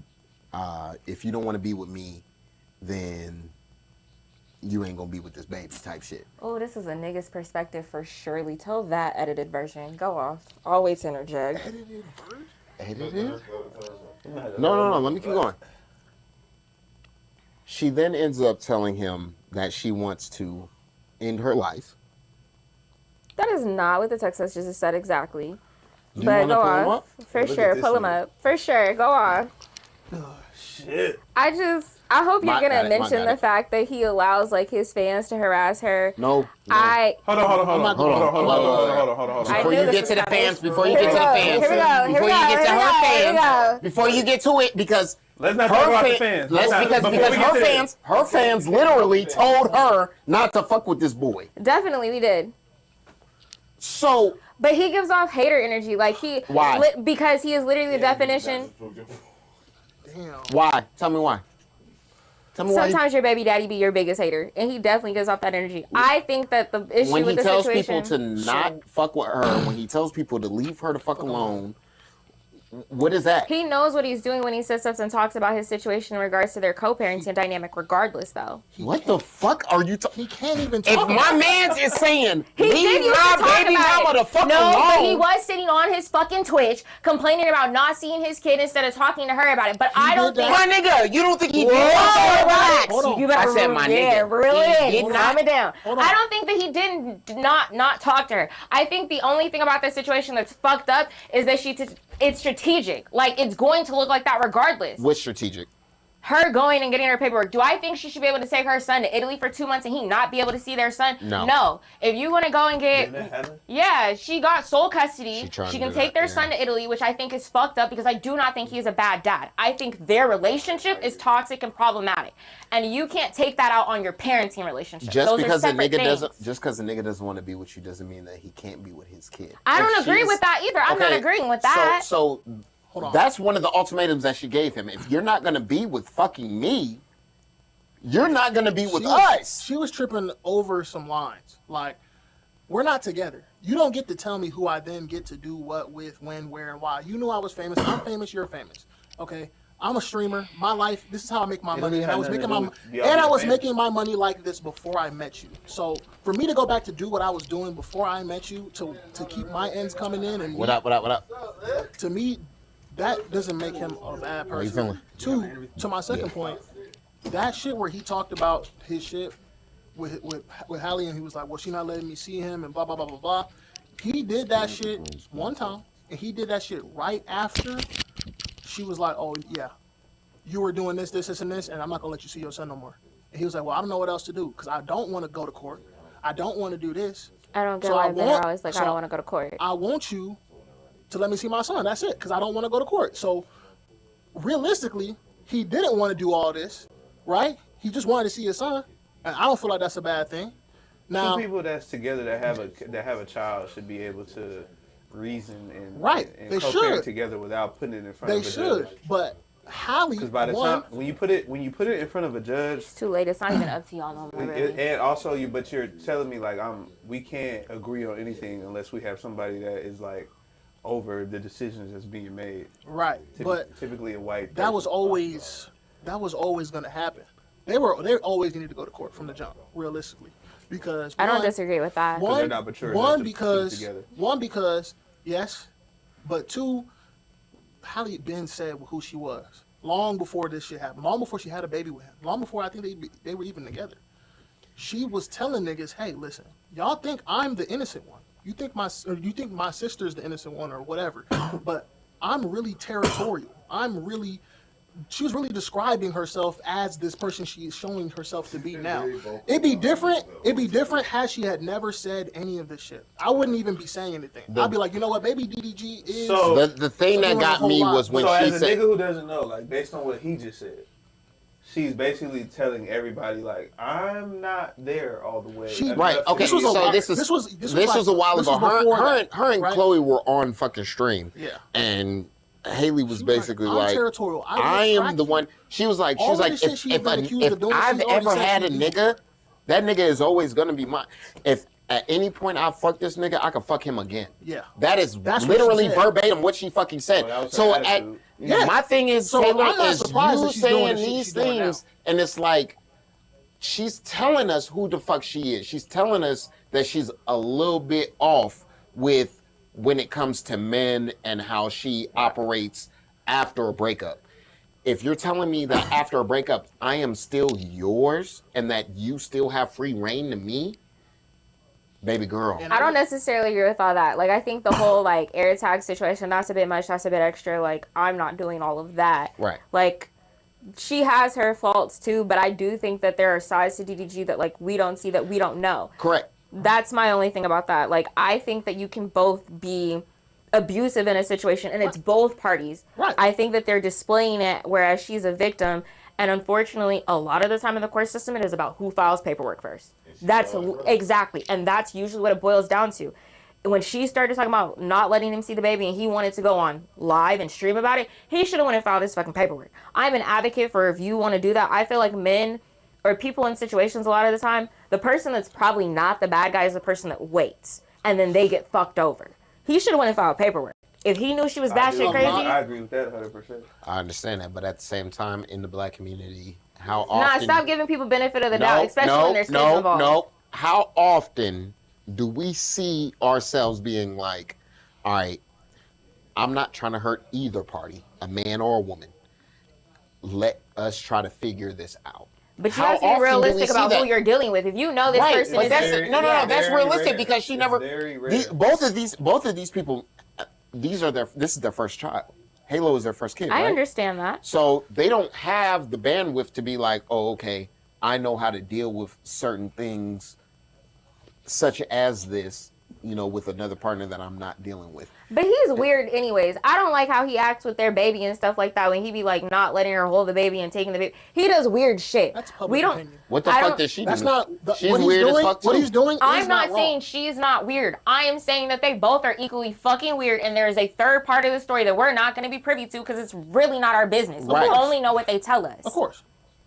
to. If you don't want to be with me, then you ain't gonna be with this baby." Type shit. Oh, this is a nigga's perspective for surely. Tell that edited version. Go off. Always interject. Edited? No. Let me keep going. She then ends up telling him that she wants to end her life. That is not what the text messages said exactly. You But wanna go pull 'em off. up? For Look at sure. this Pull him nigga. up. For sure. Go off. Shit. I I hope you're My gonna bad, my mention bad. the fact that he allows like his fans to harass her. No. Hold on. I Before knew you this get was to the coming. fans, before you Here get to we the go, fans, here we go, here before we you go, get to here we her go, here we fans, go. before you get to it, because let's not talk about the fans. because her fans literally told her not to fuck with this boy. Definitely, we did. So, But he gives off hater energy. Like Why? Because he is literally the definition. Damn. why? Tell me why. Tell me why. Sometimes your baby daddy be your biggest hater, and he definitely gives off that energy. I think that the issue When he with the tells situation. people to not fuck with her, when he tells people to leave her the fuck alone, what is that? He knows what he's doing when he sits up and talks about his situation in regards to their co-parenting dynamic, regardless, though. What the fuck are you talking? He can't even If talk my about it. man's is saying, He did leave used to my talk baby about mama it. the fuck No, alone. but he was sitting on his fucking Twitch complaining about not seeing his kid instead of talking to her about it. But I don't did think. My nigga, you don't think he did Whoa, something? relax. Hold on. You better I said my nigga. reel He it did in. not- Calm it down. Hold on. I don't think that he didn't not talk to her. I think the only thing about this situation that's fucked up is that it's strategic. Like, it's going to look like that regardless. What's strategic? Her going and getting her paperwork. Do I think she should be able to take her son to Italy for 2 months and he not be able to see their son? No. No. If you want to go and yeah, she got sole custody. She trying to can do take that, their son to Italy, which I think is fucked up because I do not think he's a bad dad. I think their relationship is toxic and problematic. And you can't take that out on your parenting relationship. Just Those because are a separate nigga things. doesn't want to be with you doesn't mean that he can't be with his kid. I don't If agree she's- with that either. I'm not Okay, agreeing with that. So Hold on. that's one of the ultimatums that she gave him. If you're not gonna be with fucking me, you're not gonna be with us. She was tripping over some lines. Like, we're not together. You don't get to tell me who I then get to do what with, when, where, and why. You knew I was famous. I'm famous. You're famous. Okay. I'm a streamer. My life. This is how I make my money. And I was making making my money like this before I met you. So for me to go back to do what I was doing before I met you, to keep my ends coming in, and What up? to me, that doesn't make him a bad How you person. To my second point, that shit where he talked about his shit with Hallie, and he was like, well, she not letting me see him and blah blah blah blah blah. He did that shit one time, and he did that shit right after she was like, oh yeah, you were doing this, and this, and I'm not gonna let you see your son no more. And he was like, well, I don't know what else to do because I don't want to go to court. I don't want to do this. I don't get So why I men want- are always like, I so don't want to go to court. I want you to let me see my son. That's it, because I don't want to go to court. So realistically, he didn't want to do all this, right? He just wanted to see his son, and I don't feel like that's a bad thing. Now, Two people that's together that have a child should be able to reason and They co-parent should. together without putting it in front they of a should, judge. but Hallie, Because by the time when you put it in front of a judge, It's too late. It's not even up to y'all no more. Really. and also but you're telling me like we can't agree on anything unless we have somebody that is like over the decisions that's being made. right? But Typically a white. that was person. always going to happen. They always needed to go to court from the jump, realistically, because I don't one- disagree with that. they're One, not mature one enough to put it together. because yes, but two, Hallie Ben said who she was long before this shit happened, long before she had a baby with him, long before I think they were even together. She was telling niggas, hey, listen, y'all think I'm the innocent one. You think my sister's the innocent one or whatever, but I'm really territorial. She was really describing herself as this person she is showing herself to be now. It'd be different had she had never said any of this shit. I wouldn't even be saying anything. I'd be like, you know what, maybe DDG is. So- The thing that got me was when So she as a said, nigga who doesn't know, like based on what he just said, she's basically telling everybody like I'm not there all the way. right, okay, This was a so while- this this was was a while this ago. was before Her that, and right? Chloe were on fucking stream. Yeah. And Haley was She was basically I'm like, territorial. I will am track the you. one. She was like, All of the shit she's if been accused of doing, I've she's already ever said had a she did. nigga, that nigga is always gonna be mine. If at any point I fuck this nigga, I can fuck him again. Yeah. That's what she literally said. verbatim what she fucking said. Oh, that was her So attitude. my thing is, So Taylor, I'm not is surprised you that she's doing saying the shit these she's doing things, and it's like she's telling us who the fuck she is. She's telling us that she's a little bit off with when it comes to men and how she operates after a breakup. If you're telling me that after a breakup, I am still yours and that you still have free reign to me, baby girl. And I don't necessarily agree with all that. Like, I think the whole, like, air tag situation, that's a bit much, that's a bit extra. Like, I'm not doing all of that. Right. Like, she has her faults too, but I do think that there are sides to DDG that like we don't see, that we don't know. Correct. That's my only thing about that. Like, I think that you can both be abusive in a situation, and it's both parties. Right. I think that they're displaying it, whereas she's a victim. And unfortunately, a lot of the time in the court system, it is about who files paperwork first. That's exactly. And that's usually what it boils down to. When she started talking about not letting him see the baby and he wanted to go on live and stream about it, he should have went and filed his fucking paperwork. I'm an advocate for if you want to do that. I feel like men or people in situations a lot of the time, the person that's probably not the bad guy is the person that waits and then they get fucked over. He should have went and filed paperwork. If he knew she was batshit crazy. I agree with that 100%. I understand that, but at the same time, in the black community, how often... Nah, stop giving people benefit of the doubt, especially when there's kids involved. No. How often do we see ourselves being like, all right, I'm not trying to hurt either party, a man or a woman. Let us try to figure this out. But you have to be realistic about who you're dealing with. If you know this person is... That's realistic because she never... Very rare. Both of these people, this is their first child. Halo is their first kid, I right? understand that. So they don't have the bandwidth to be like, oh, okay, I know how to deal with certain things such as this, with another partner that I'm not dealing with. But he's weird anyways. I don't like how he acts with their baby and stuff like that when he be like not letting her hold the baby and taking the baby. He does weird shit. That's public opinion. What the fuck does she do? That's not She's what he's weird doing. as fuck too. What he's doing I'm is not wrong. saying she's not weird. I am saying that they both are equally fucking weird, and there is a third part of the story that we're not going to be privy to because it's really not our business. Right. We only know what they tell us. Of course.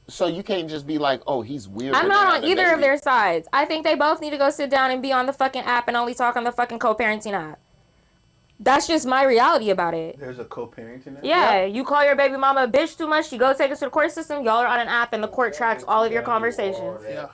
So you can't just be like, oh, he's weird. I'm not on either of their sides. I think they both need to go sit down and be on the fucking app and only talk on the fucking co-parenting app. That's just my reality about it. There's a co-parenting app? Yeah, you call your baby mama a bitch too much, she go take us to the court system, y'all are on an app and the court tracks all of your conversations. Yeah.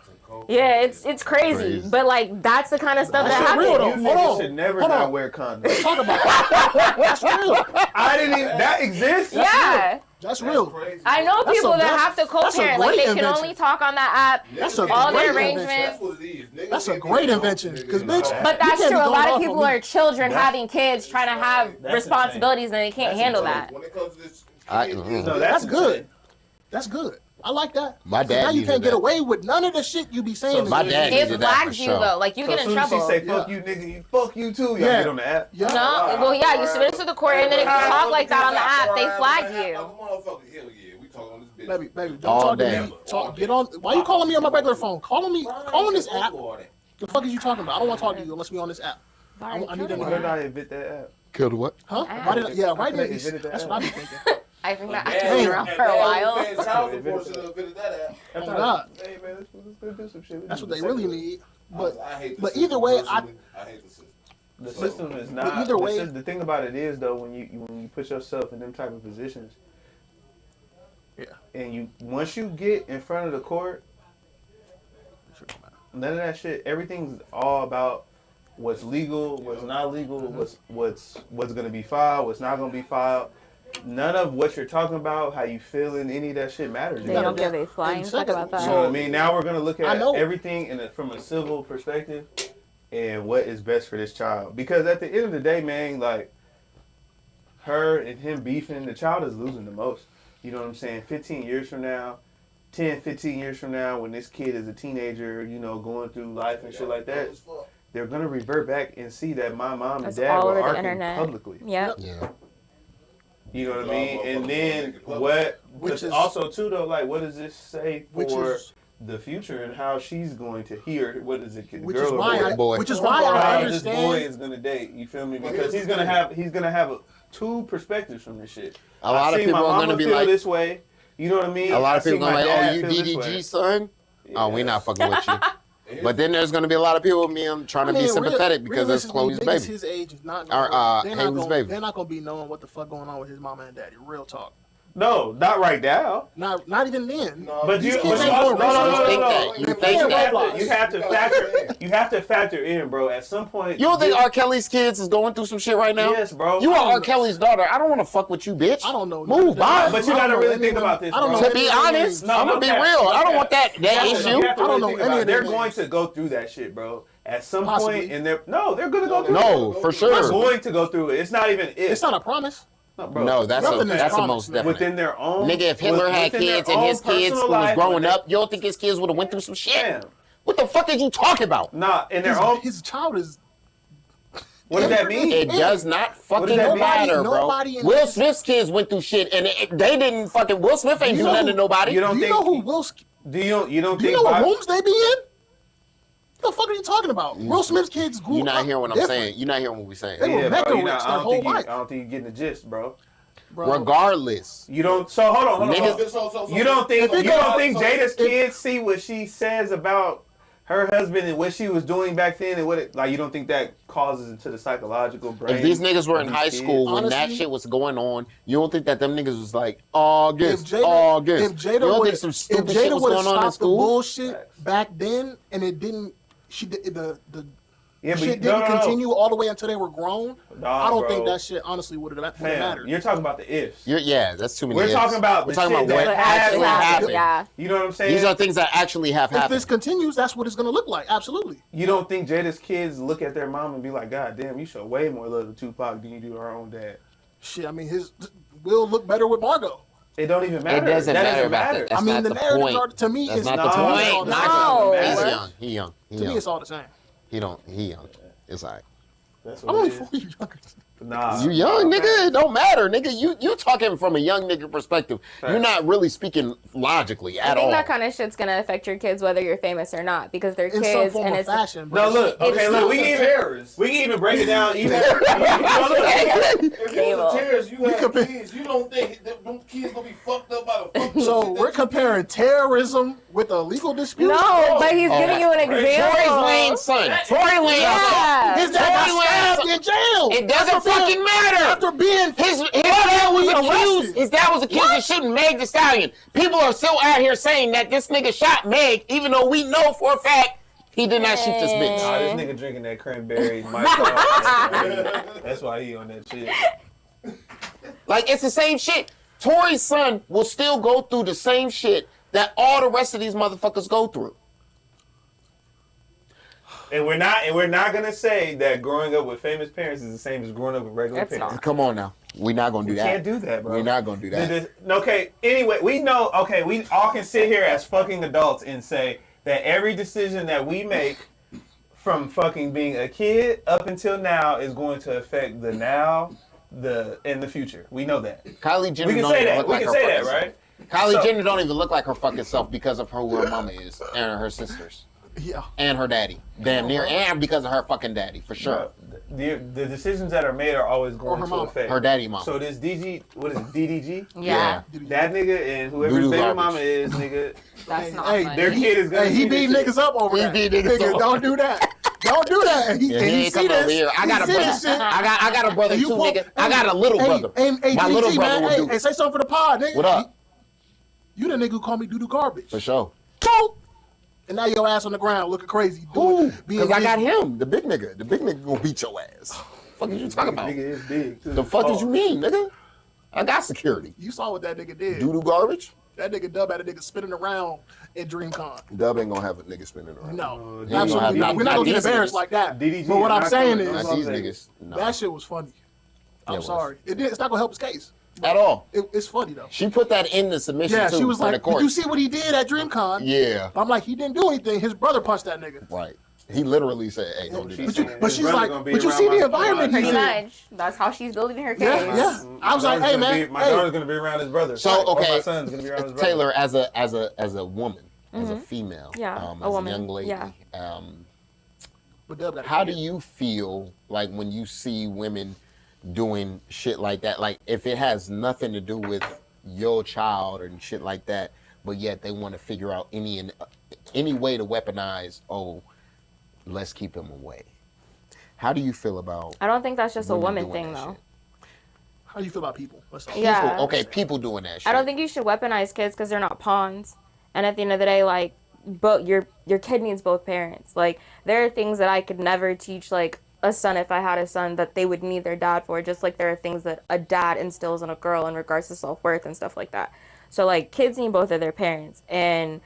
Yeah, it's crazy. But like that's the kind of stuff that happens. real, though. You niggas should never not wear condoms. Talk about it. That's real. I didn't even... That exists? Yeah. That's real. I know That's people a- that have to that's a co-parent. Like great they can invention. only talk on that app. That's a all great their invention. arrangements. What it is. Niggas That's a can't be great no invention. niggas Because and bitch, all that. But that's you can't true. be A going lot off of on people me. are children having kids, trying to have That's responsibilities, and they can't handle that. When it comes to this, No, That's good. insane. That's good. I like that. My So dad now you needed can't get that. away with none of the shit you be saying. My dad It needed that for flags you sure. though. Like you So get as in soon as trouble. she say, fuck you, nigga, fuck you too, y'all Yeah. get on the app. Yeah. No, well, yeah, you submit it to the court, and then if you talk like that on the app, they flag you. Hell yeah, we talk on this bitch. Baby, don't All talk day. to me. Get on. Why you calling me on my regular phone? Call on this app. The fuck is you talking about? I don't want to talk to you unless we on this app. I need to Why did I invent that app? Killed what? Huh? Why did? Yeah, right there. I invented that That's app. what I be thinking. I think that Damn. I've been around for a while. Oh God, Hey man, let's go do some shit. that's what they really need. But I hate the but system. either way, Personally, I hate the system. The system is not. either way- the thing about it is though, when you put yourself in them type of positions, yeah. and once you get in front of the court, none of that shit. Everything's all about what's legal, what's not legal, what's gonna be filed, what's not gonna be filed. None of what you're talking about, how you feeling, any of that shit matters. They don't give a flying And fuck second, about that. You know what I mean? Now we're gonna look I at know. everything from a civil perspective and what is best for this child. Because at the end of the day, man, like her and him beefing, the child is losing the most. You know what I'm saying? 15 years from now, 10, 15 years from now, when this kid is a teenager, going through life and shit like that, they're gonna revert back and see that my mom and That's dad all were over the arguing internet. publicly. Yep. Yeah. You know what I mean? And then which is also too though, like what does this say for the future and how she's going to hear what is it, Which girl is or why boy? which is why I How this boy understand. is gonna date. You feel me? Because he's gonna have two perspectives from this shit. A lot of I seen my people are mama gonna be feel like, this way. You know what I mean? a lot I of people seen gonna my be like, oh, dad you feel this DDG way. son? Oh, we not fucking with you. But then there's gonna be a lot of people trying to be sympathetic because it's Chloe's niggas baby. His age is not. Or, they're Haley's baby. They're not gonna be knowing what the fuck going on with his mama and daddy. Real talk. No, not right now. Not even then. But These you kids ain't also, doing no. You think that? You have to factor in, bro. At some point, You don't think R. Kelly's kids is going through some shit right now? Yes, bro. You are R. Kelly's daughter. I don't want to fuck with you, bitch. I don't know. Move, bye. But you I don't gotta know really any think of about them. this, I don't bro. know To be any of them honest, names. I'm gonna be real. I don't want that You have issue. to really I don't know think any about of it. They're their going names. to go through that shit, bro. At some Possibly. point, and they're gonna go through it. No, for They're sure. going to go through it. It's not even if. It's not a promise. No, bro. No, that's Nothing is a promised, most man. definite. Within their own. Nigga, if Hitler had within their kids and own his kids personal was life, growing when they- up, you don't think his kids would have went through some shit? Damn. What the fuck is you talking about? Nah, in their own. His child is. What does that mean? It does not fucking that mean? matter, bro. Nobody in Will this- Smith's kids went through shit, and they didn't fucking. Will Smith ain't do nothing to nobody. You don't Do you think? know who Will? Do you don't Do you think? know what Bob- rooms they be in? What the fuck are you talking about? Will Smith's kids grew You're not up hearing what I'm different. saying. You're not hearing what we're saying. They were Yeah, mega bro. You rich know, their I don't whole think you. I life. don't think you're getting the gist, bro. Bro. Regardless, You don't. So hold on. Niggas- You don't think? If it You don't goes- think Jada's if- kids see what she says about her husband and what she was doing back then, and what it like? You don't think that causes into the psychological brain? if these niggas were in of these high kids? school when that Honestly- shit was going on, you don't think that them niggas was like, August, If August. Jada you don't would think some stupid shit was would have going on in stopped the school? bullshit back then, and it didn't, she did the Yeah, but shit no, didn't no, no. continue all the way until they were grown. Nah, I don't bro. think that shit honestly would have Fam, mattered. you're talking about the ifs. Yeah, that's too many. We're ifs. talking about We're the talking shit about what that actually happened. happened. Yeah. You know what I'm saying? These are things that actually have If happened. this continues, that's what it's gonna look like. Absolutely. You don't think Jada's kids look at their mom and be like, God damn, you show way more love to Tupac than you do her own dad? Shit, I mean, his will look better with Margot. It don't even matter. It doesn't That matter doesn't about matter. that. That's I mean, not the the narratives point. are to me. That's It's not No, the to me, point. it's all the not same. No. He's What? young. He young. He To me, young. it's all the same. He young. It's alright. That's I'm what only it is. 4 years younger. Nah. You young, nigga. It don't matter, nigga. You talking from a young nigga perspective. You're not really speaking logically I at think all. that kind of shit's gonna affect your kids whether you're famous or not because they're In some kids form and of it's fashion. No, look. It's Okay, look. We still can a even terrorist. we can even break it down. Even no, look. If you was a terrorist, you have compare- kids. You don't think that them kids gonna be fucked up by the fucking So shit we're that you comparing terrorism with a legal dispute. no, but he's giving you an Tory example. Lane's son. Tory Lane's Yeah. His dad got stabbed in jail. It doesn't fucking matter. After being His dad was accused. arrested. His dad was accused of shooting Meg Thee Stallion. People are still out here saying that this nigga shot Meg, even though we know for a fact he did not shoot this bitch. Nah, this nigga drinking that cranberry. That's why he on that shit. Like, it's the same shit. Tory's son will still go through the same shit that all the rest of these motherfuckers go through. And we're not gonna say that growing up with famous parents is the same as growing up with regular It's parents. not. Come on now. We're not going to do that. Can't do that, bro. We're not going to do that. Okay, anyway, we know, okay, we all can sit here as fucking adults and say that every decision that we make from fucking being a kid up until now is going to affect the now, and the future. We know that. Kylie Jenner We can don't say even that. look We like can her say that, fucking right? self. Kylie So- Jenner don't even look like her fucking self because of who her mama is and her sisters yeah. and her daddy. Damn near. And because of her fucking daddy, for sure. The decisions that are made are always going her to mama. affect Her daddy mama. So this what is it, DDG? Yeah, That nigga and whoever Doo-doo his baby garbage. mama is, nigga, that's not Hey, funny. their kid is gonna Hey, he see beat this shit. niggas up over He that. beat niggas Nigga, up. don't do that. Don't do that. And he, Yeah, and he he ain't see coming over this. here. I got a He see brother. this shit. I got a brother And too, you nigga. I got a little brother. Hey, My DDG, little brother man. will Hey, do. hey, say something for the pod, nigga. What up? You the nigga who called me doo-doo garbage. For sure. Boom. And now your ass on the ground looking crazy. Ooh, being because I got big. him, the big nigga. The big nigga gonna beat your ass. Fuck is you talking about? Nigga is big too. The fuck is you mean, nigga? I got security. You saw what that nigga did. Doo-doo garbage? That nigga Dub had a nigga spinning around at DreamCon. Dub ain't gonna have a nigga spinning around. No, he ain't gonna have absolutely not. none. We're not gonna get Not these embarrassed niggas. like that. DDG But what is I'm not saying coming. is, Not these Las niggas. No. that shit was funny. I'm was. sorry. It's not gonna help his case. At all. It's funny though. She put that in the submission Yeah, too she was for the like, court. "Did you see what he did at DreamCon?" Yeah, I'm like, he didn't do anything. His brother punched that nigga. right. He literally said, "Hey, don't do She that." said- But His she's brother like, gonna be but you around see my- the environment Pretty he's in. much. That's how she's building her case. Yeah, yeah. I was like, hey man, my hey, daughter's gonna be around his brother. So Or okay, my son's gonna be around his brother. Taylor, as a woman, as a female, Yeah, as a woman, a young lady, yeah. But Dub got a how do kid. you feel like when you see women doing shit like that? Like if it has nothing to do with your child and shit like that, but yet they want to figure out any way to weaponize. Oh, let's keep him away. How do you feel about? I don't think that's just a women woman doing thing that though. shit? How do you feel about people? Let's talk. Yeah. People, okay, people doing that shit. I don't think you should weaponize kids because they're not pawns. And at the end of the day, like, but your kid needs both parents. Like, there are things that I could never teach, like, a son if I had a son that they would need their dad for. Just like there are things that a dad instills in a girl in regards to self-worth and stuff like that. So, like, kids need both of their parents. And,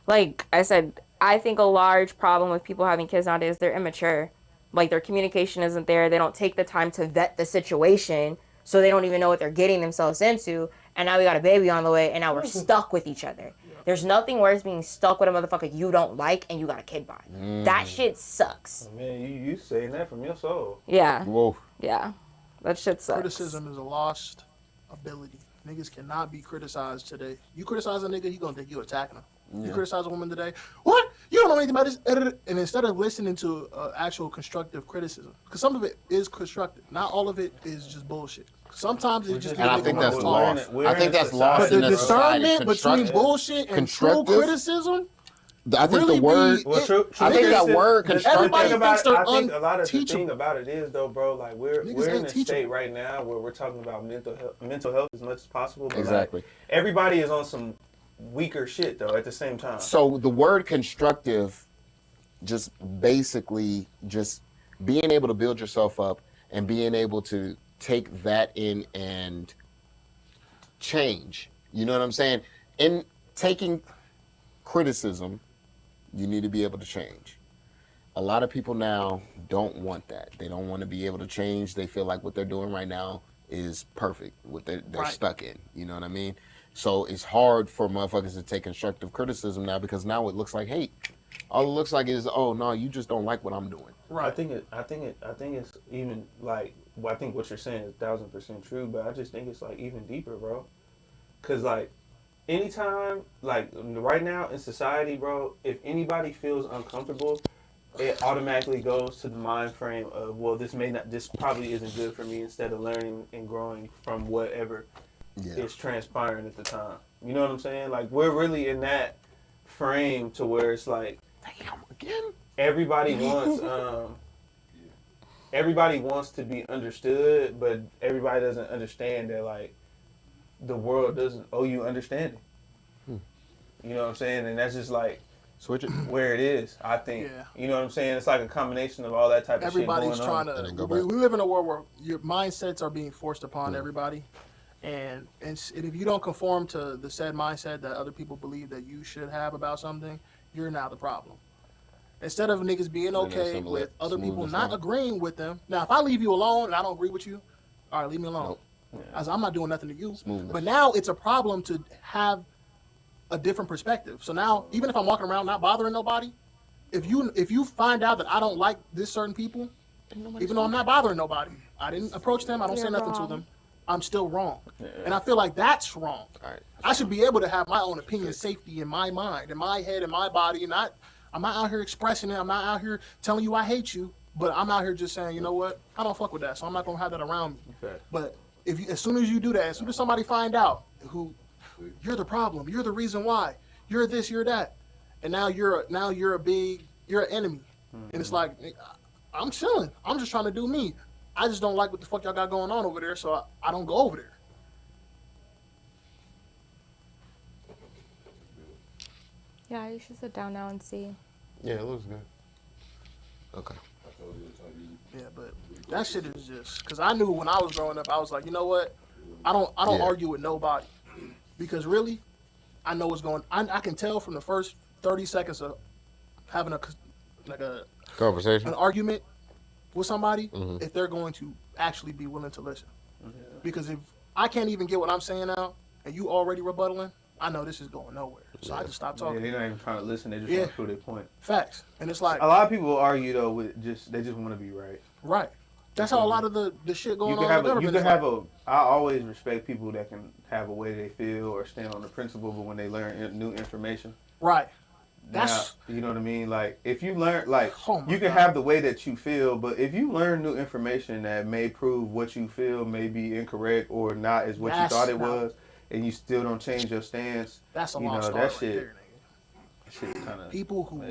like I said, I think a large problem with people having kids nowadays, they're immature. Like, their communication isn't there. They don't take the time to vet the situation so they don't even know what they're getting themselves into, and now we got a baby on the way, and now we're stuck with each other. There's nothing worse being stuck with a motherfucker you don't like and you got a kid by. That shit sucks. Man, you saying that from your soul. Yeah. Whoa. Yeah. That shit sucks. Criticism is a lost ability. Niggas cannot be criticized today. You criticize a nigga, he gonna think you attacking him. You criticize a woman today, what? You don't know anything about this. And instead of listening to actual constructive criticism, because some of it is constructive, not all of it is just bullshit. Sometimes it's just. And I think that's lost. We're I in think a that's society, lost But in the a society. discernment between bullshit and true constructive? criticism. I think really the word. be- Well, I think that word Everybody constructive. thinks they're I think a lot of the unteachable. thing about it is though, bro. Like we're Niggas in ain't a teachable. state right now where we're talking about mental health as much as possible. But Exactly. Like, everybody is on some weaker shit though at the same time. So the word constructive, just basically just being able to build yourself up and being able to take that in and change. You know what I'm saying? In taking criticism, you need to be able to change. A lot of people now don't want that. They don't want to be able to change. They feel like what they're doing right now is perfect. What they're Right. stuck in. You know what I mean? So it's hard for motherfuckers to take constructive criticism now because now it looks like hate. All it looks like is, oh no, you just don't like what I'm doing. Right. I think it's even like I think what you're saying is 1,000% true, but I just think it's like even deeper, bro. Cause like anytime, like right now in society, bro, if anybody feels uncomfortable, it automatically goes to the mind frame of, well, this probably isn't good for me, instead of learning and growing from whatever is transpiring at the time. You know what I'm saying? Like we're really in that frame to where it's like, Damn, again? everybody wants to be understood, but everybody doesn't understand that like the world doesn't owe you understanding. You know what I'm saying? And that's just like Switch it. where it is, I think. Yeah. You know what I'm saying? It's like a combination of all that type of Everybody's shit going trying on. And then to. go We back. live in a world where your mindsets are being forced upon everybody, and if you don't conform to the said mindset that other people believe that you should have about something, you're now the problem. Instead of niggas being okay simple with it. other people Smoothness not now. agreeing with them. Now, if I leave you alone and I don't agree with you, all right, leave me alone. Nope. As I'm not doing nothing to you. Smoothness. But now it's a problem to have a different perspective. So now, even if I'm walking around not bothering nobody, if you find out that I don't like this certain people, even though I'm not bothering nobody, I didn't approach them, I don't say You're nothing wrong. to them, I'm still wrong. And I feel like that's wrong. All right. I should be able to have my own opinion, safety in my mind, in my head, in my body, and I'm not out here expressing it. I'm not out here telling you I hate you, but I'm out here just saying, you know what? I don't fuck with that, so I'm not gonna have that around me. Okay. But as soon as you do that, as soon as somebody find out you're the problem, you're the reason why, you're this, you're that, and now you're an enemy, and it's like I'm chilling. I'm just trying to do me. I just don't like what the fuck y'all got going on over there, so I don't go over there. Yeah, you should sit down now and see. Yeah, it looks good. Okay. Yeah, but that shit is just because I knew when I was growing up, I was like, you know what? I don't Yeah. argue with nobody because really, I know what's going. I can tell from the first 30 seconds of having an Conversation. argument with somebody Mhm. if they're going to actually be willing to listen. Because if I can't even get what I'm saying out and you already rebuttaling, I know this is going nowhere. So I just stop Yeah, talking. they're not even trying to listen. They just Yeah. want to prove their point. Facts, and it's like A lot of people argue though with they just want to be right. right. That's how a lot of the shit going on in the You government can is have like. I always respect people that can have a way they feel or stand on the principle, but when they learn new information, Right. now, That's you know what I mean. Like if you learn, like Oh my you can God. have the way that you feel, but if you learn new information that may prove what you feel may be incorrect or not is what you That's thought it not- was, and you still don't change your stance, that's a you lost know, art that right shit- there, nigga. shit kind of People who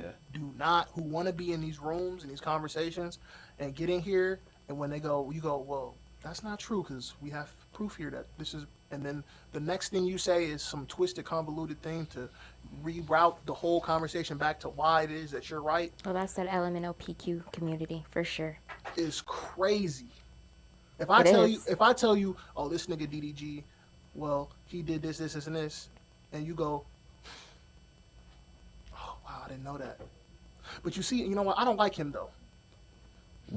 who want to be in these rooms and these conversations and get in here, and when you go, well, that's not true because we have proof here that this is, and then the next thing you say is some twisted, convoluted thing to reroute the whole conversation back to why it is that you're right Well, that's that LMNOPQ community for sure. is crazy. If I tell you, oh, this nigga DDG, well, he did this, this, and this, and you go, oh wow, I didn't know that. But you see, you know what? I don't like him though.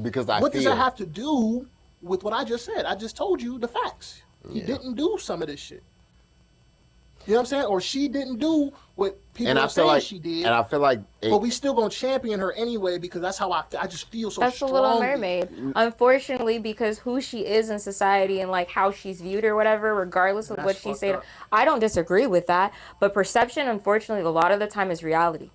Because I What feel. does that have to do with what I just said. I just told you the facts. He didn't do some of this shit. You know what I'm saying? Or she didn't do what people are saying she did. And I feel like, but we still gonna champion her anyway because that's how I just feel so That's strongly. the Little Mermaid. Unfortunately, because who she is in society and like how she's viewed or whatever, regardless of what she said, I don't disagree with that. But perception, unfortunately, a lot of the time is reality.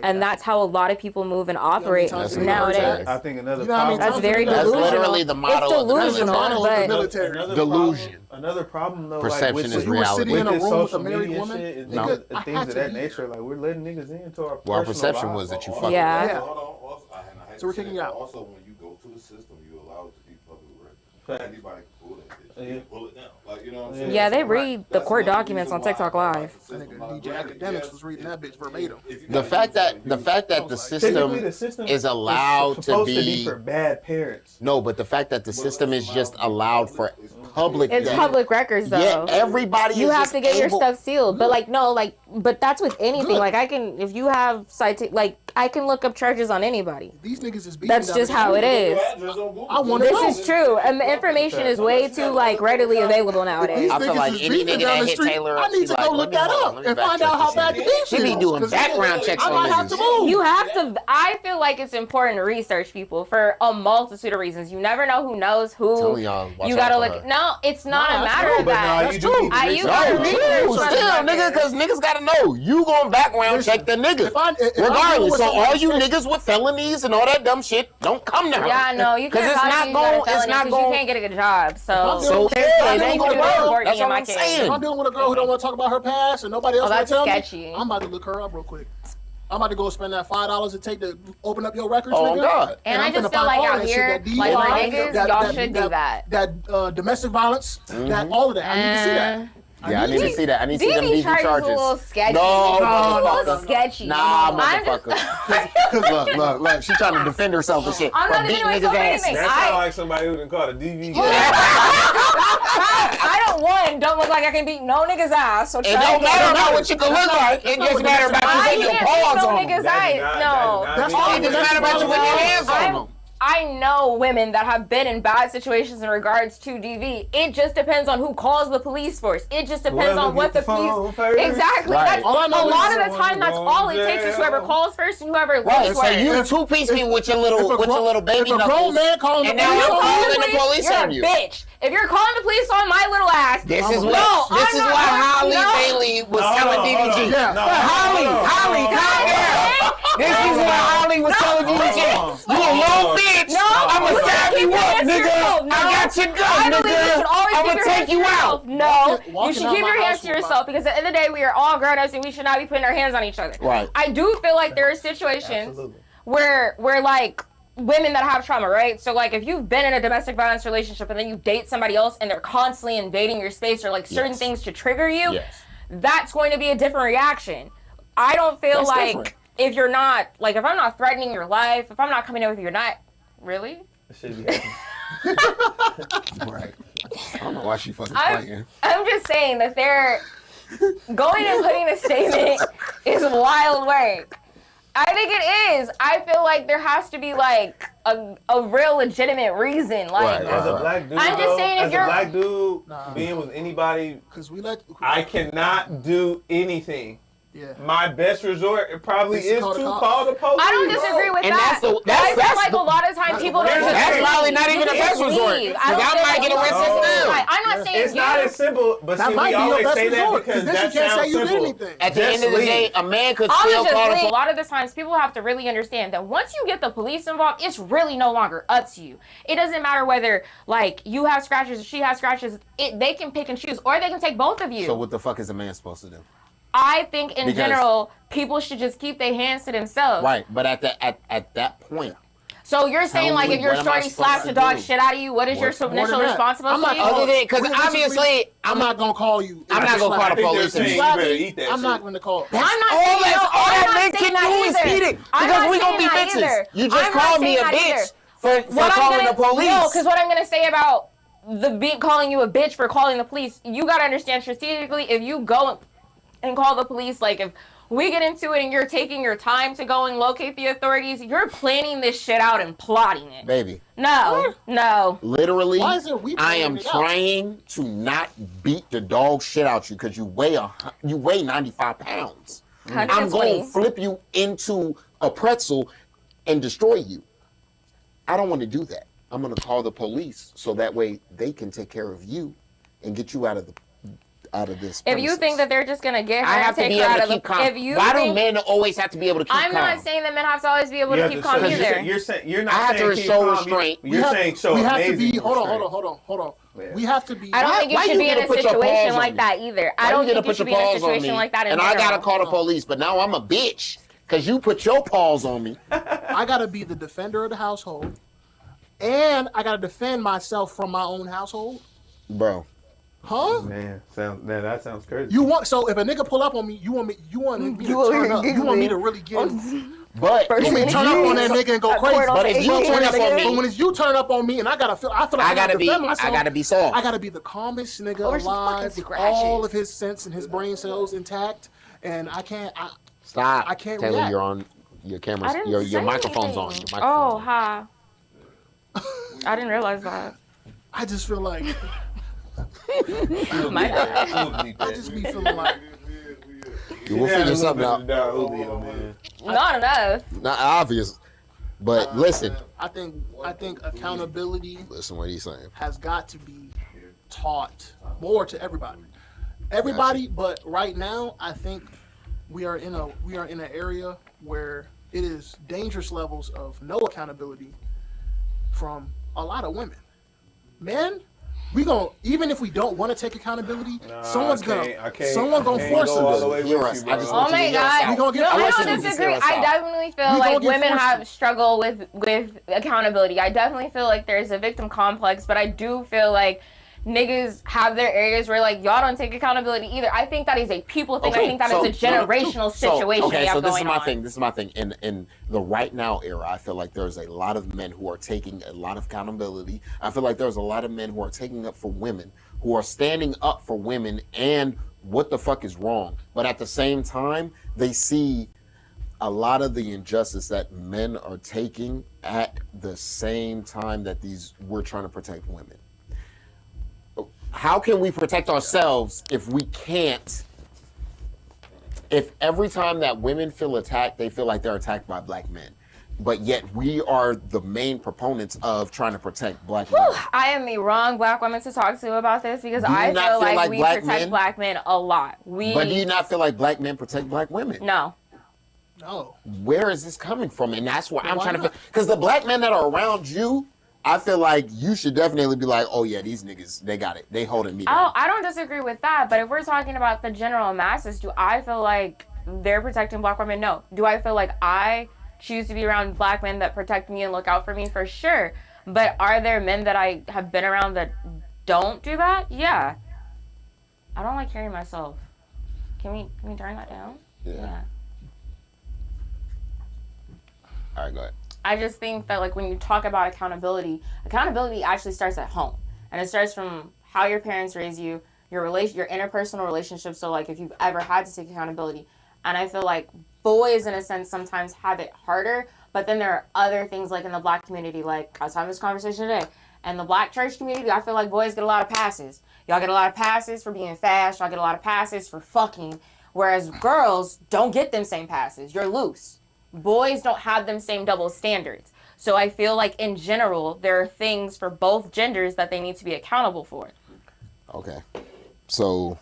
And that's how a lot lot of people move and operate nowadays. I think another That's very That's delusional. literally the motto It's of the delusional, military. but Delusion. Another problem though, Perception like, is with, reality. Sitting in a with this room with a social married media woman, shit and nigga, things, I things had of to that be- nature, like we're letting niggas into our Well, our personal perception lives. was that you Also, fucked Yeah. with. Yeah. Hold on. Also, I hate So we're to say kicking it, you out. but also, when you go to the system, you allow it to be public record. Anybody can pull that bitch. You can pull it down. Like, you know what I'm saying? yeah, they So, read the that's court another documents on reason TikTok why I Live. like the That system. nigga Like, DJ granted, Academics yes, was reading that bitch verbatim. if you The gotta fact use that it, the use fact that the Typically, the system is allowed to supposed to be for bad parents. no, but the fact that the system is just allowed for public. it's that- public records though. Yeah, everybody. You is have just to get your able- stuff sealed, but like no, like but that's with anything. Good. Like I can, if you have like I can look up charges on anybody. These niggas is beating That's down just the how it street. is. I want to know. This is true, and the information is way too like readily available nowadays. These I feel niggas like is any beefing nigga down that the hit street. Taylor I up, need she to like, go let look me that hold on, up let me and find backtrack out how this bad the shit. beef She be is. doing 'Cause background checks I on might have niggas. to move. You have to. I feel like it's important to research people for a multitude of reasons. You never know who knows who. Telling y'all, watch You out gotta for look. her. No, it's not Nah, a that's matter true, of but that. nah, That's you do true. need to You research. gotta No, research true. for the Still, nigga, record. because niggas gotta know. You gonna background check the nigga. If I'm dealing Regardless, with so somebody all you that- niggas with felonies and all that dumb shit, don't come to her. Yeah, no, you 'Cause can't. it's not going. It's not You going. can't get a good job. So I'm So dealing yeah, with they a gonna girl. work. That's in what my I'm case. If saying. I'm dealing with a girl who don't want to talk about her past and nobody else Oh, want that's to tell sketchy. me, I'm about to look her up real quick. I'm about to go spend that $5 it take to open up your records. Oh, nigga. God. And I I'm just finna feel find like all out that shit, here, that like DUI, my niggas, y'all should do that. That domestic violence, that all of that. I need to see that. Yeah, I need to see that. I need to see them DV DV charges charges. a little sketchy. No, It's a motherfucker. little sketchy. Nah, I'm just- motherfucker. Look. She's trying to defend herself and shit. I'm for not beating even doing niggas' anything. ass. That sound like somebody who done caught a DV. don't look like I can beat no nigga's ass. So It don't matter about what you can look like. It just matter about you I putting your can't paws beat no on them. nigga's That ass. do not- No. that do not That's It just matter about you putting your hands on them. I know women that have been in bad situations in regards to DV. It just depends on who calls the police force. It just depends Whoever on what get the the phone police. first. Exactly. Right. That's, All I know a is lot of someone the time, that's going all it takes is jail. whoever calls first and whoever Right, leaves so first. you two-piece me with your little baby if a grown knuckles. man calling And the now police I'm on calling you, the police you're on a you. bitch. If you're calling the police on my little ass, This is no, what I'm not- Holly no. Bailey was No, telling hold on, DDG. Yeah. No, Holly, calm down. This is what Holly was telling DDG. You a little bitch. No, I'ma you stab keep you your up, hands to nigga. yourself. No. I got your gun, I believe you should nigga. always I'ma keep your take hands you to out. yourself. No, Walking you should out keep my your hands house to with yourself my- because at the end of the day, we are all grown ups and we should not be putting our hands on each other. Right. I do feel like there are situations Absolutely. where like women that have trauma, right? So like if you've been in a domestic violence relationship and then you date somebody else and they're constantly invading your space or like certain Yes. things to trigger you, Yes. that's going to be a different reaction. I don't feel That's like different. if you're not like if I'm not threatening your life, if I'm not coming in with you, you're not really. That shit be happening. Right. I don't know why she fucking I'm playing. just saying that they're going and putting a statement is wild work. I think it is. I feel like there has to be like a real legitimate reason. Like Right. As a black dude, I'm just saying if as you're- a black dude, being with anybody, Because we let. I cannot do anything. Yeah. My best resort it probably Is to is call to the cops. call the police. I don't disagree with And that. that's But I feel that's like the- a lot of times people don't That's just leave. probably not even You the just best resort, leave. 'cause I don't might think get a lot of arrested people- still. Like, I'm not saying It's not as simple, but That see, might we be your always best say that resort. because Then that you can't say sounds you did simple. anything. At the Just end of the leave. day, a man could I'll still just call the leave. A police. lot of the times people have to really understand that once you get the police involved, it's really no longer up to you. It doesn't matter whether like you have scratches or she has scratches. They can pick and choose, or they can take both of you. So what the fuck is a man supposed to do? I think in Because- general, people should just keep their hands to themselves. Right, but at that point, So you're saying Tell like me, if your what am I shorty supposed slaps to the dog do? shit out of you, what is your What- initial More than that. response I'm supposed to not- be? other than because Wait, wait, obviously I'm not gonna call you. I'm not gonna call the think they're police. saying and you slap better me. eat that I'm shit. not gonna call. I'm not all saying that's no, all I'm that not men saying can that do is either. eat it I'm because not we gonna saying be that bitches. either. You just I'm not called me a saying that bitch either. for What I'm calling gonna, the police. No, because what I'm gonna say about calling you a bitch for calling the police, you gotta understand strategically if you go and call the police, like if we get into it and you're taking your time to go and locate the authorities, you're planning this shit out and plotting it. Baby. No. Literally, Why is it we I am planning it out? trying to not beat the dog shit out you because you weigh 95 pounds. I'm 120. going to flip you into a pretzel and destroy you. I don't want to do that. I'm going to call the police so that way they can take care of you and get you out of this. If you think that they're just gonna get her I and have to take be her out able of to the, keep calm. if you Why do think, men always have to be able to keep I'm calm? not saying that men have to always be able You to have keep to calm show- either. You're not I have saying to keep show calm. restraint. You're saying show we have to amazing be. Hold on. restraint. We have to be. I don't think you Why should you be in get a to put your paws situation on like me? that either. Why I don't you get think to you put should your be in a paws on situation me? like that in And I gotta general. call the police, but now I'm a bitch because you put your paws on me. I gotta be the defender of the household, and I gotta defend myself from my own household. Bro. Huh? Man, that sounds crazy. You want so if a nigga pull up on me, you want me to turn up. You want me to really get. But You want me to turn up on that nigga and go crazy. But if you turn up on But me, when it's you turn up on me and I feel like I gotta be defend myself, I gotta be soft. I gotta be the calmest nigga Or some alive fucking with scratches. all of his sense and his brain cells intact, and I can't. Stop. I can't Taylor, react. you're on your I camera. didn't Your say microphone's on. anything. Your microphone's Oh, on. ha. I didn't realize that. I just feel like My bad. I just be feeling like We'll figure something out. Not enough. Not obvious. But listen. I think accountability Listen what he's saying. has got to be taught more to everybody. Everybody, but right now I think we are in an area where it is dangerous levels of no accountability from a lot of women. Men, even if we don't want to take accountability, someone's gonna force us. You're right. I just Oh want you to my hear us God. out. We gonna get I forced don't to. disagree. us I out. definitely feel We like gonna get women forced have to. struggle with accountability. I definitely feel like there's a victim complex, but I do feel like niggas have their areas where like y'all don't take accountability either. I think that is a people thing. I think that is a generational situation we have so this going is my on. thing. This is my thing. In the right now era, I feel like there's a lot of men who are taking a lot of accountability. I feel like there's a lot of men who are taking up for women, who are standing up for women and what the fuck is wrong. But at the same time, they see a lot of the injustice that men are taking at the same time that we're trying to protect women. How can we protect ourselves if we can't? If every time that women feel attacked, they feel like they're attacked by black men, but yet we are the main proponents of trying to protect black men. I am the wrong black woman to talk to about this because Do you I not feel feel like like we black protect men- black men a lot. But do you not feel like black men protect black women? No. No. Where is this coming from? And that's where I'm why trying to not? because the black men that are around you, I feel like you should definitely be like, oh yeah, these niggas, they got it. They holding me down. I don't disagree with that, but if we're talking about the general masses, do I feel like they're protecting black women? No. Do I feel like I choose to be around black men that protect me and look out for me? For sure. But are there men that I have been around that don't do that? Yeah. I don't like hearing myself. Can we turn that down? Yeah. All right, go ahead. I just think that like when you talk about accountability actually starts at home, and it starts from how your parents raise you, your interpersonal relationships. So like if you've ever had to take accountability, and I feel like boys in a sense sometimes have it harder, but then there are other things like in the black community, like I was having this conversation today, and the black church community, I feel like boys get a lot of passes. Y'all get a lot of passes for being fast. Y'all get a lot of passes for fucking, whereas girls don't get them same passes. You're loose. Boys don't have them same double standards. So I feel like in general, there are things for both genders that they need to be accountable for. Okay. So,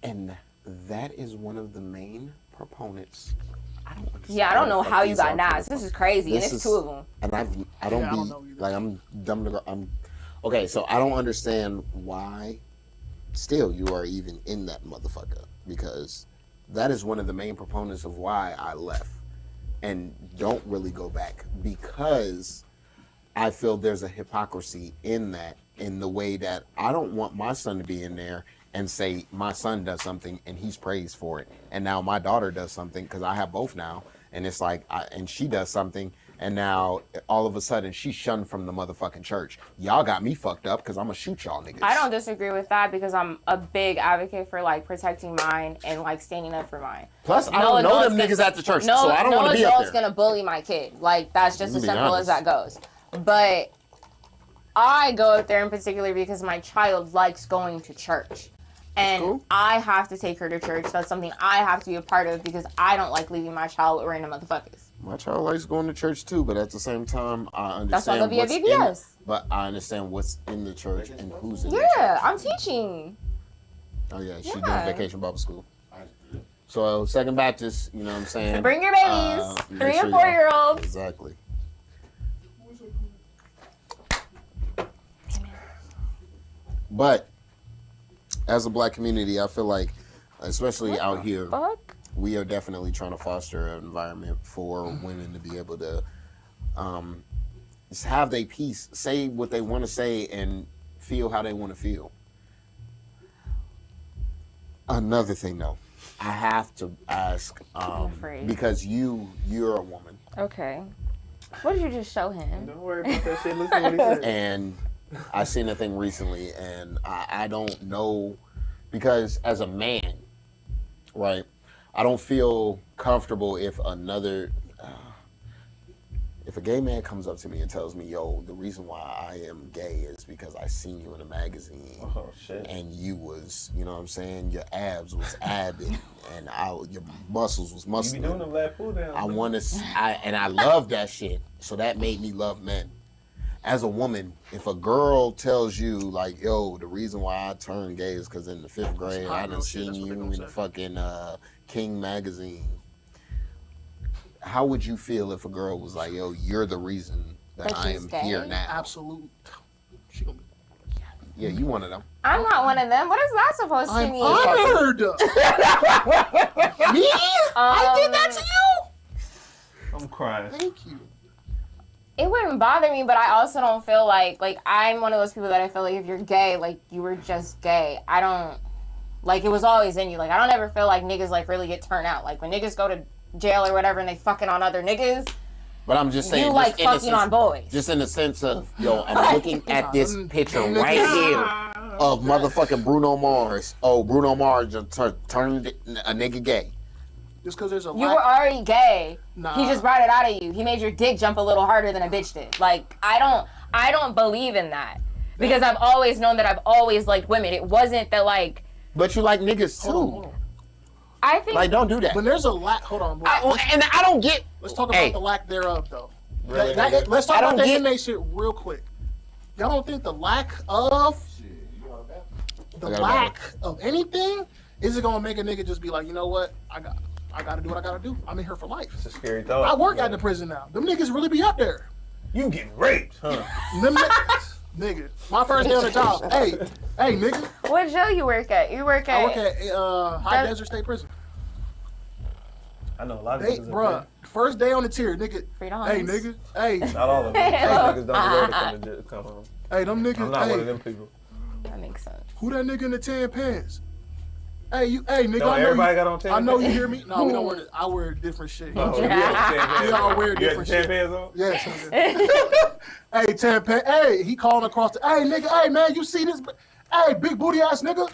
and that is one of the main proponents. I don't understand. Yeah, I don't know where the how fuck you these got are coming Nas. This from. is crazy, This and it's is- two of them. And I don't I don't know either. like I'm dumb to go. Okay. So I don't understand why. Still, you are even in that motherfucker because that is one of the main proponents of why I left and don't really go back because I feel there's a hypocrisy in that, in the way that I don't want my son to be in there and say my son does something and he's praised for it, and now my daughter does something because I have both now, and it's like and she does something And now, all of a sudden, she's shunned from the motherfucking church. Y'all got me fucked up because I'm going to shoot y'all niggas. I don't disagree with that because I'm a big advocate for like protecting mine and like standing up for mine. Plus, I don't know them niggas at the church, so I don't want to be up No there. adult's gonna bully my kid. Like that's just as be simple as honest. that goes. But I go up there in particular because my child likes going to church. And cool. I have to take her to church. That's something I have to be a part of because I don't like leaving my child with random motherfuckers. My child likes going to church too, but at the same time, I understand. That's why they'll be at what's VBS. but I understand what's in the church and who's in the Yeah, church. I'm teaching. Oh yeah, she's doing Yeah. vacation Bible school. So Second Baptist, you know what I'm saying? Bring your babies. Make 3 sure and y'all- 4-year-olds. Exactly. But as a black community, I feel like, especially out here, Fuck. we are definitely trying to foster an environment for women to be able to just have their peace, say what they want to say, and feel how they want to feel. Another thing, though, I have to ask afraid. because you're a woman, Okay. What did you just show him? Don't worry about that shit. Listen to what he said. and I seen a thing recently, and I don't know because as a man, right, I don't feel comfortable if if a gay man comes up to me and tells me, yo, the reason why I am gay is because I seen you in a magazine Oh shit. and you was, you know what I'm saying, your abs was abbing and your muscles was You be muscular. doing them lap pull downs. I want to, and I love that shit. So that made me love men. As a woman, if a girl tells you like, yo, the reason why I turned gay is because in the 5th grade I hot done girl shit, seen that's what you they in gonna the say. fucking King magazine. How would you feel if a girl was like, yo, you're the reason that That I she's am gay? here now? Absolute. She gonna be. Yeah, you one of them. I'm not one of them. What is that supposed to I'm mean? honored. Me? I did that to you. I'm crying. Thank you. It wouldn't bother me, but I also don't feel like I'm one of those people that I feel like if you're gay, like you were just gay. I don't like it was always in you. Like I don't ever feel like niggas like really get turned out. Like when niggas go to jail or whatever and they fucking on other niggas, But I'm just saying, you just like in the fucking sense- on boys. Just in the sense of, yo, I'm looking at this picture right here of motherfucking Bruno Mars. Oh, Bruno Mars just turned a nigga gay. Just because there's a You lack. were already gay. Nah. He just brought it out of you. He made your dick jump a little harder than a bitch did. Like I don't believe in that because I've always known that I've always liked women. It wasn't that like But you like niggas too. Hold on. I think Like, don't do that. When there's a lack, hold on. Bro. And I don't get. Let's talk about Hey. the lack thereof, though. Really, Let's talk I about don't the get- inmate shit real quick. Y'all don't think the lack of anything is it gonna make a nigga just be like, you know what? I gotta do what I gotta do. I'm in here for life. It's a scary thought. I work at the prison now. Them niggas really be up there. You getting raped, huh? Them nigga. My first day on the job. Hey, nigga. what jail you work at? You work at I work at High That- Desert State Prison. I know a lot of Hey, niggas. bruh. First day on the tier, nigga. Freedom Hey, Homes. nigga. Hey, Not all of them. Some niggas don't deserve to come home. hey, them niggas. I'm not hey, one of them people. That makes sense. Who that nigga in the tan pants? Hey, nigga. No, I know everybody you, got on tan I know pants? you hear me. No, we don't wear it. I wear different shit. Oh, Yeah. you got the tan pants We all on? wear You got different the tan shit. pants on? Yes. Nigga. Hey, tan pants. Hey, he calling across the. Hey, nigga. Hey, man, you see this? Hey, big booty ass nigga.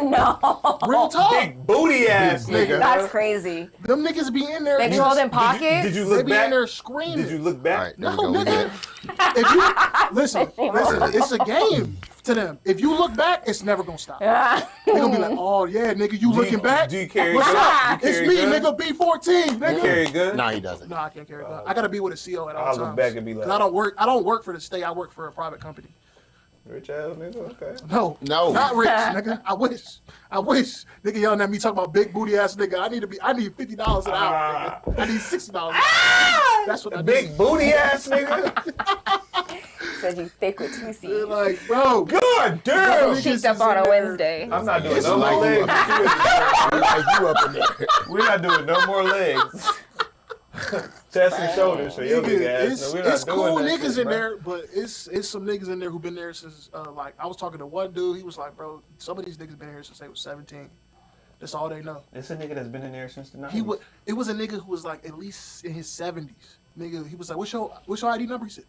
No. Real talk. Big booty ass nigga. That's crazy. Them niggas be in there. They be just- holding pockets. Did you They look be in back? there screaming. Did you look All back? right, there No, we go. nigga. If you listen, it's a game to them. If you look back, it's never gonna stop. They gonna be like, oh yeah, nigga, you looking back? Do you carry What's gun? up? You It's carry me, gun? nigga, B14, You nigga. carry a gun? No, he doesn't. No, I can't carry a gun. I gotta be with a CO at all I'll times. look back and be like- 'Cause I don't work for the state. I work for a private company. Rich ass nigga, okay. No, not rich, nigga. I wish, nigga, yelling at me talking about big booty ass nigga. I need $50 an hour. Nigga. I need $60. That's what I Big need. booty ass nigga. Said you thick with two They're C's. like, bro, God damn. niggas Cheeked up is on in a there. Wednesday. I'm not doing It's no more like legs. Like you up in there. We're not doing no more legs. Chest and shoulders for your big ass. It's, No, we're not it's doing cool that niggas shit, in bro. there, but it's some niggas in there who been there since like I was talking to one dude. He was like, bro, some of these niggas been here since they was 17. That's all they know. It's a nigga that's been in there since the 90s. It was a nigga who was like at least in his 70s. Nigga, he was like, what's your ID number? He said,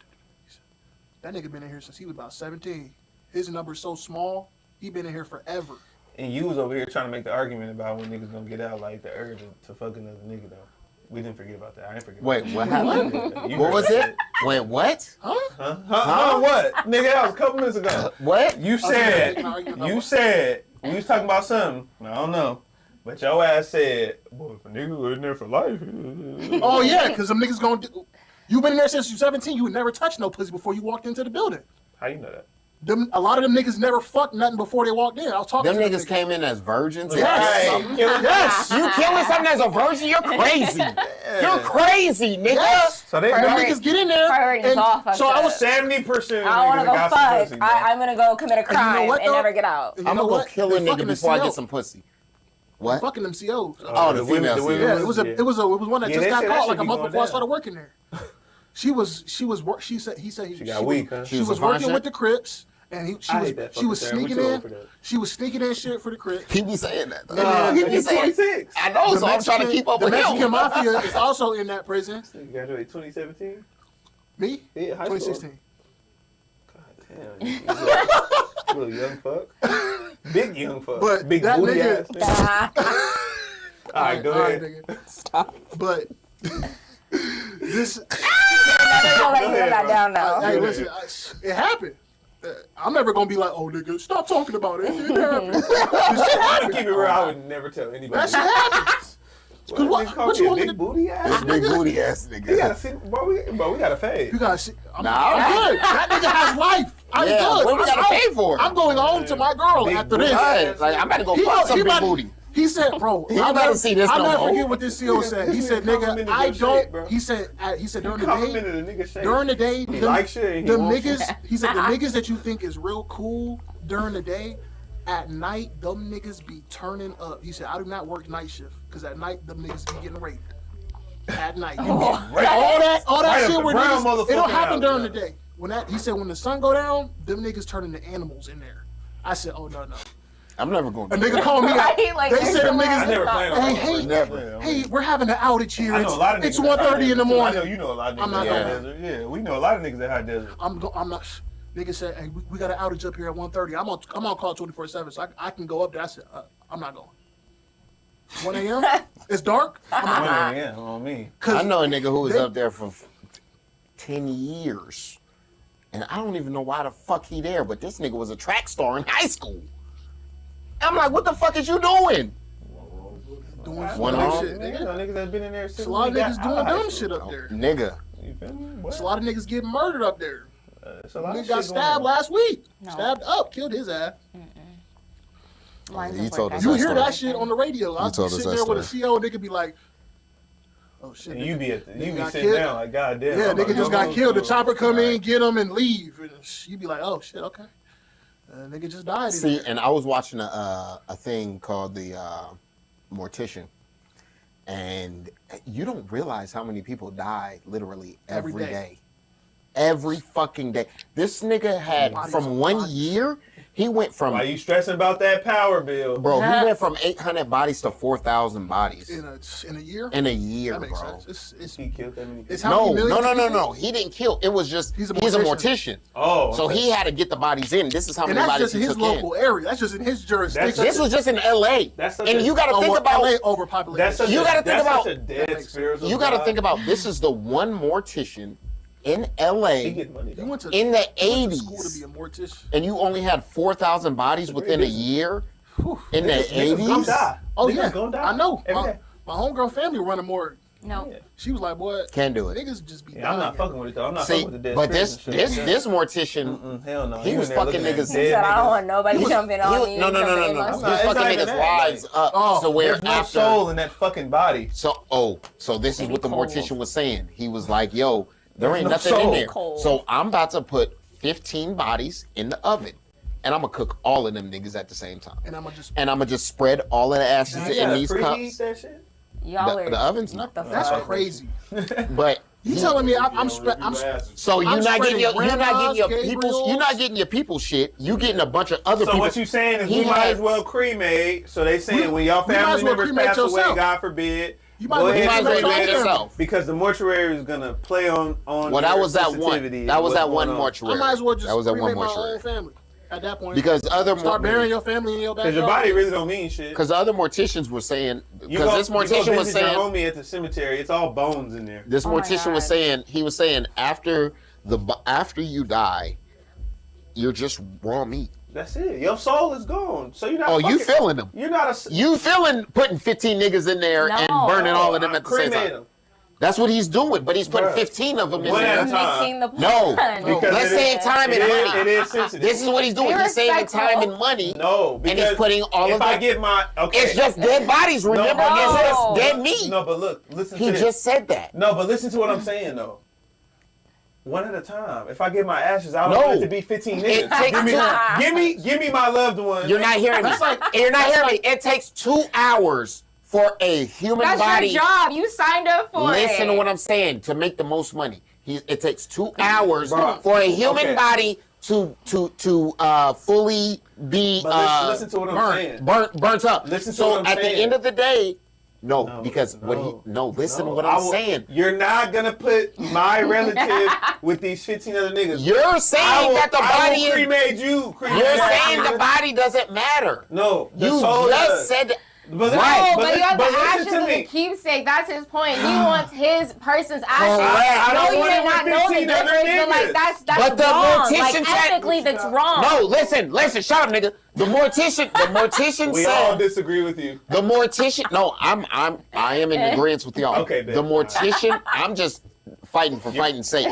that nigga been in here since he was about 17. His number's so small, he been in here forever. And you was over here trying to make the argument about when niggas gonna get out, like the urge to fuck another nigga though. We didn't forget about that. I didn't forget. Wait, what happened? You What heard was that it? Wait, what? Huh? What? Nigga, that was a couple minutes ago. What? You said we was talking about something. I don't know. But your ass said, boy, if a nigga was in there for life. Oh yeah, because them niggas gonna do. You been in there since you 17. You would never touch no pussy before you walked into the building. How you know that? A lot of them niggas never fucked nothing before they walked in. I was talking Them to niggas came in as virgins? Yes. Yes. You killing something as a virgin? You're crazy. You're crazy, nigga. Yes. So they Them Priority- niggas get in there. priorities And off, I so I said. was 70% of I want to niggas go got some fuck. pussy, bro. I'm going to go commit a crime what, and though? never get out. You I'm know gonna go what? kill a They nigga fucking the before I CO. get some pussy. What? Fucking them COs. Oh, the women- female women- Yeah, CEOs. it was one that Yeah, just they got said that caught should like a be month going before I down. started working there. She said he said She got weak, huh? She was was a fine working shit? with the Crips, and I hate that she was fucking term. We sneaking too old in. for that. She was sneaking in shit for the Crips. He be saying that. Though. Nah, he be he's saying 26. I know, so I'm trying to keep up the with Mexican him. Mafia is also in that prison. You graduated 2017? Me? Yeah, high school. 2016. God damn. You little young fuck. Big young fuck. But big that booty nigga- ass nigga. All right, go ahead. nigga. Stop. But this. Don't let me live that down now. Hey, listen, it happened. I'm never gonna be like, oh nigga, stop talking about it. It happened. This shit I'm gonna happened. keep it real. I would never tell anybody. That shit happened. What you you want me big to- booty ass? Big booty ass You nigga. gotta see, bro. We gotta fade. You gotta see. I'm Nah, good. That nigga has life. I'm Yeah, good. what we gotta pay for it? I'm going home to my girl Big after booty. this. Right, like I'm about to go fuck some big about- booty. He said, bro, He better see this I'll no never more. forget what this CO said. He said, nigga, complimented I your don't. shape, bro. He said during the Complimented day. a nigga shape. During the day, He likes shit and he the wants niggas. He said the niggas that you think is real cool during the day, at night them niggas be turning up. He said I do not work night shift because at night them niggas be getting raped. At night, you get raped. all that Right up shit the where brown niggas, it don't motherfucking happen alley. during the day. He said when the sun go down, them niggas turn into animals in there. I said, oh no. I'm never going A to nigga called me out. Right? Like, They said them I niggas. never planned on Hey, that. Never. Hey, we're having an outage here. I know a lot of niggas. It's that high 1:30 in the desert, too. I know morning. you know a lot of niggas I'm not that high going. desert. Yeah, we know a lot of niggas that high desert. I'm not. Nigga said, hey, we got an outage up here at 1:30. I'm on call 24/7, so I can go up there. I said, I'm not going. 1 a.m. It's dark. I'm not going. Yeah, on me. I know a nigga who was they- up there for 10 years. And I don't even know why the fuck he there, but this nigga was a track star in high school. I'm like, what the fuck is you doing? Doing One dumb arm? shit. Niggas, Nigga. niggas that been in there since It's a lot of we got niggas doing out of high dumb school. shit up there. Nigga. You feel me? It's a lot of niggas getting murdered up there. It's a lot Nigga of got shit stabbed going on. last week. No. Stabbed up, killed his ass. Lines You of told work us You that hear story. that shit on the radio. I'll be told us sitting that there with a story. CO, nigga be like, oh shit. And nigga. you be Nigga sitting got sitting killed. down like, God damn. Yeah, I'm about nigga to just go got home killed. The soon. chopper come in, get him, and leave. And you be like, oh shit, okay. Nigga just died. in See, there. and I was watching a thing called the Mortician. And you don't realize how many people die literally every Every day. day. Every fucking day. This nigga had, Bodies from on 1 bodies. year, he went from, Why you stressing about that power bill? bro, he went from 800 bodies to 4,000 bodies in a year. in a year, That makes bro. sense. It's He killed that many it's people. how No, many millions of people? no. He didn't kill. It was just, He's he's a a mortician. mortician. Oh, So okay. he had to get the bodies in. This is how And many that's bodies just in he his took local area. That's just in his jurisdiction. in. This was just in LA. That's such And a- you got to Oh, think well, about, LA overpopulated. That's such You a, gotta think that's about- such a dead spiritual you got to God. think about, this is the one mortician in He LA get money He though. went to in the he went to school to 80s. be a mortician. And you only had 4,000 bodies within a business. year in the Niggas gonna 80s. die. Oh Niggas yeah, gonna die. I know. Every day. My homegirl family run a morgue. No. She was like, boy, Can't do it. niggas just be Yeah, I'm not dying. fucking with it though. I'm not See, fucking with the dead but spirits and shit. this mortician, Hell no. he You was in there fucking looking at niggas. He dead said, I don't niggas. want nobody jumping on me. no. jumping in my He stuff. was It's not fucking even niggas' that, lives up to where There's no after. soul in that fucking body. So this is Maybe what the cold. mortician was saying. He was like, yo, there ain't no nothing in soul. there. Cold. So I'm about to put 15 bodies in the oven. And I'm going to cook all of them niggas at the same time. And I'm gonna just. And I'm going to just spread all of the ashes You in gotta these preheat cups. that shit? Y'all The are. ovens? What the That's fuck? crazy. But You telling me I'm So you're I'm not getting your spreading you're not getting your people's shit. You getting a bunch of other So people. what you saying is He we might had- as well cremate. So they saying when y'all you might family as well members cremate pass away, yourself. God forbid, You might go as well ahead and cremate cremate yourself. because the mortuary is gonna play on. Well, that your was that sensitivity one. That and was what's that one going on. mortuary. I might as well just that was that one cremate my mortuary. own family at that point. Because other start burying your family in your Because backyard. your body really don't mean shit. Because the other morticians were saying, You because this go mortician was visit your saying, homie at the cemetery. It's all bones in there. this Oh my mortician was God. saying, he was saying after you die, you're just raw meat. That's it. Your soul is gone. So you're not. Oh, you fucking- feeling them? You're not a. You feeling putting 15 niggas in there and No. burning all of them at the same cremate time? them. That's what he's doing, but he's putting Bruh. 15 of them in One at there. a time. Mixing the No, plan. Because let's it save is- time and It money. is sensitive. This is what he's doing. Be He's saving respectful. time and money. No, because And he's putting all if of I it. get my okay. It's just dead bodies. Remember, No. it's just dead meat. No, but look, listen He to this. just said that. No, but listen to what I'm saying though. One at a time. If I get my ashes, I don't No. want it to be 15 It niggas. takes Give me my loved one. You're not hearing me. You're not hearing me. It takes 2 hours for a human That's body. your job. You signed up for it. Listen to what I'm saying. To make the most money, it takes 2 hours Bruh. for a human Okay. body to fully be But listen to what I'm saying. burnt up. Listen to so what I'm at saying. the end of the day, No, listen to what I I'm will- saying. You're not gonna put my relative with these 15 other niggas. You're saying that the I body will is. cremate you. Cremate You're that saying nigga. the body doesn't matter. No, the You soul just does. said. But Right. No, but you have the listen ashes to as a me. keepsake. That's his point. He wants his person's ashes. Correct. I No, don't you want may it with not know the 15 other difference, but like niggas. that's But the wrong. Like mortician said- ethically, that's wrong. No, listen, shut up, nigga. The mortician We all said. disagree with you. The mortician. No, I am in agreement with y'all. Okay, babe. The mortician. I'm just fighting for fighting's sake.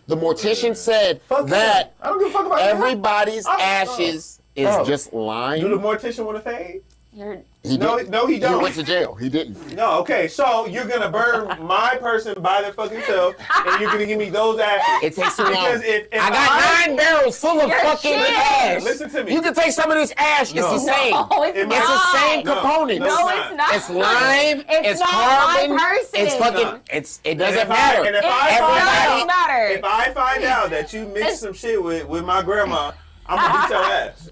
The mortician said Fuck that him. I don't give a fuck about him. everybody's ashes is Bro. just Do the lime. mortician want to fade? You're He No, didn't. no, he don't. went to jail. He didn't. No, okay, so you're gonna burn my person by their fucking self, and you're gonna give me those ashes. It takes too long. Because if I got 9 barrels full of You're fucking shit. ash. Listen to me. You can take some of this ash. No. It's the same. No, it's It not. It's the same No. components. No, No, it's it's not. It's lime. It's not carbon. my person. It's fucking. not. It doesn't And matter. if It I does Everybody- matter. If I find out that you mixed some shit with my grandma, I'm gonna beat your ass.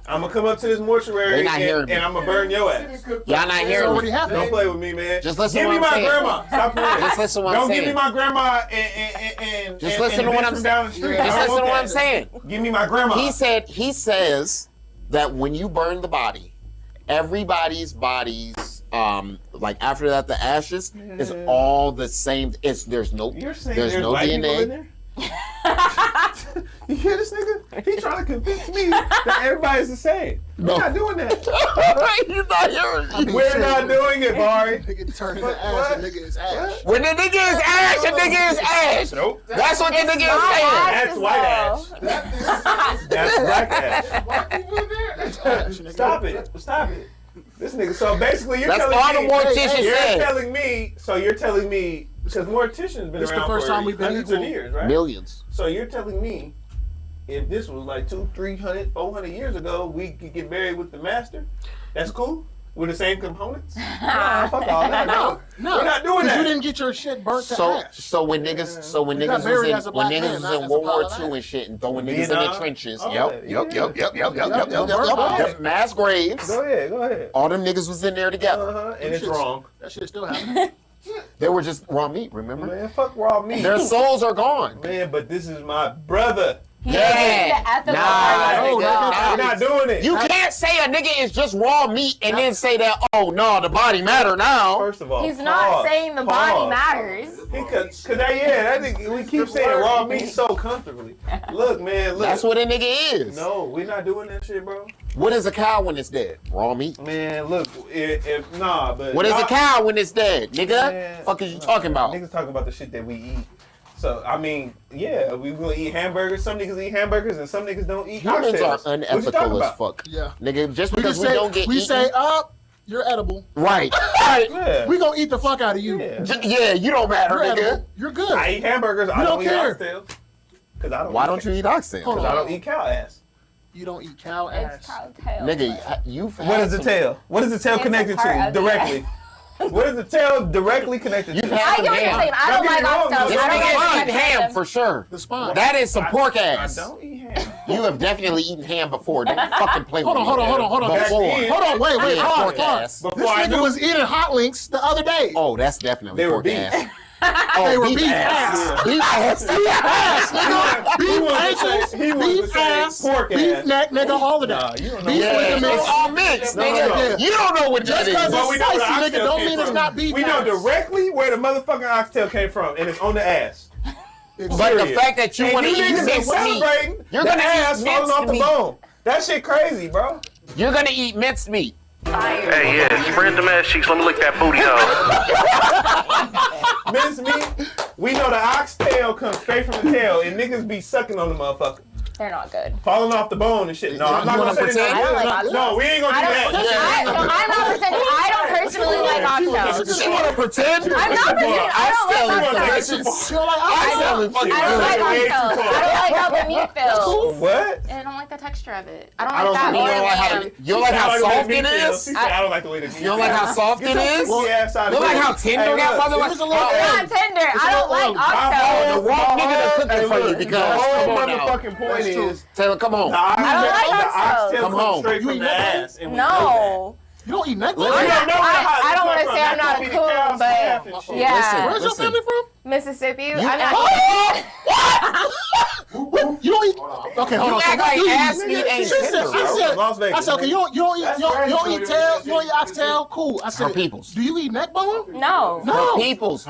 I'm gonna come up to this mortuary They not hearing me. and I'm gonna burn your ass. Y'all not It's hearing already me. happened. Don't play with me, man. Just listen Give to me what my I'm saying. grandma. Stop playing. Just listen to what I'm Don't give me saying. my grandma and Just and- listen and to the what bitch I'm from down the street. I Just don't listen to want what I'm that. saying. Give me my grandma. He says that when you burn the body, everybody's bodies, like after that, the ashes is all the same. There's no You're saying there's no white people in DNA. there? You hear this nigga? He trying to convince me that everybody's the same. No. We're not doing that. You're not hearing me. We're not doing it, Bari. Nigga turn into What? ash and nigga is ash. When the nigga is ash, a nigga is ash. Nope. That's what the It's nigga not is saying. ash. That's white ash. That's black ash. White people in there? Ash, nigga. Stop it. Stop it. This nigga. So basically, you're That's telling all me. the mortician You're said. telling me. So you're teling me because morticians been This the around first for time we've been hundreds of equal. years, right? Millions. So you're telling me if this was like 200, 300, 400 years ago, we could get married with the master? That's cool? With the same components? Nah, fuck all that. No. No, We're not doing 'cause that. You didn't get your shit burnt to So ash. when niggas got buried as a when black niggas man, was not in as World a War pile of II ash. and shit and throwing niggas in the Vietnam? trenches. Oh, Yep. yeah. Mass graves. Go ahead. All them niggas was in there together. And it's wrong. That shit still happening. They were just raw meat, remember? Man, fuck raw meat. Their souls are gone. Man, but this is my brother. He's Yeah. the ethical Nah, part of it. nigga, We're not doing it. You can't say a nigga is just raw meat and then say that, oh no, the body matter now. First of all, He's not saying the body pause. matters. Cause that nigga, we keep saying raw meat so comfortably. Look, man, look. That's what a nigga is. No, we're not doing that shit, bro. What is a cow when it's dead? Raw meat. Man, look, but What is a cow when it's dead? Nigga? Man, Fuck is you talking about? Niggas talking about the shit that we eat. So I mean, yeah, we gonna eat hamburgers. Some niggas eat hamburgers, and some niggas don't eat Humans are oxtails. What you talking unethical as about? fuck. Yeah. Nigga, just We because just we say, don't get we eaten. say, you're edible. Right. Right. Yeah. We gonna eat the fuck out of you. Yeah. Yeah, you don't matter, You're nigga. edible. You're good. I eat hamburgers. I You don't don't eat care. oxtails. Cause I don't. Why eat don't you eat oxtail? Hold Cause on. I don't eat cow ass. You don't eat cow ass. It's cow tail. Nigga, you've had What is the some- tail? What is the tail It's a connected part to of the directly? What is the tail directly connected to? I get what you're saying. I don't like oxtails. This I don't nigga like is eating ham for sure. The spine. That is some pork ass. I don't eat ham. You have definitely eaten ham before. Don't fucking play Hold with on, me. hold on. Before. Hold on, wait, Yeah, pork pause. ass. This nigga was eating hot links the other day. Oh, that's definitely They were pork beef. ass. They were beef ass. Beef ass. Beef ankles, beef ass, pork beef ass. neck, nigga, all of that. Nah, you don't know. Beef Yeah, ligaments. it's all mixed, No, nigga. no. You don't know what that Just 'cause is. But we know where the spicy, nigga, oxtail don't came mean it's from. not beef We know ass. directly where the motherfucking oxtail came from, and it's on the ass. But the fact that you And want to you eat niggas is minced meat, celebrating you're the gonna ass eat falling minced off the meat. bone. That shit crazy, bro. You're gonna eat minced meat. Hey, yeah, spread them ass cheeks. Let me lick that booty hole. Minced meat, we know the oxtail comes straight from the tail, and niggas be sucking on the motherfucker. They're not good. Falling off the bone and shit. No, I'm not gonna say pretend? that. I don't like No, we ain't gonna do that. I'm not pretending. I don't personally like oxtails. You wanna pretend? I'm not pretending. I don't like oxtails. Feel like Oxtail is fucking I don't like good. oxtails. I don't like how the meat feels. What? And I don't like the texture of it. I don't I like don't that know. or You don't like how lamb. you don't like how soft it is? She said, I don't like the way the meat You don't like how soft it is? You You like how tender that motherfucker It's not tender. I don't like The oxtails. wrong nigga to cook it for you because the whole come on now. motherfucking point That's true. is Taylor, come on. I don't like oxtails. Come home. Straight You from eat the that? ass. And we know that. No. You don't eat neck We bones? don't know where the hot I don't come want to from. say I'm That not could a be the coon, cows calf and but shit. yeah. Where's your Listen. family from? Mississippi. You I'm not. You don't eat. Okay, hold You on. act like You eat- ass meat ain't She said, tender, she bro. said, Las Vegas, I said, okay, you don't eat That's tail, crazy. you don't eat oxtail. Cool. I said, Her peoples. do you eat neck bone? No. No. Her peoples.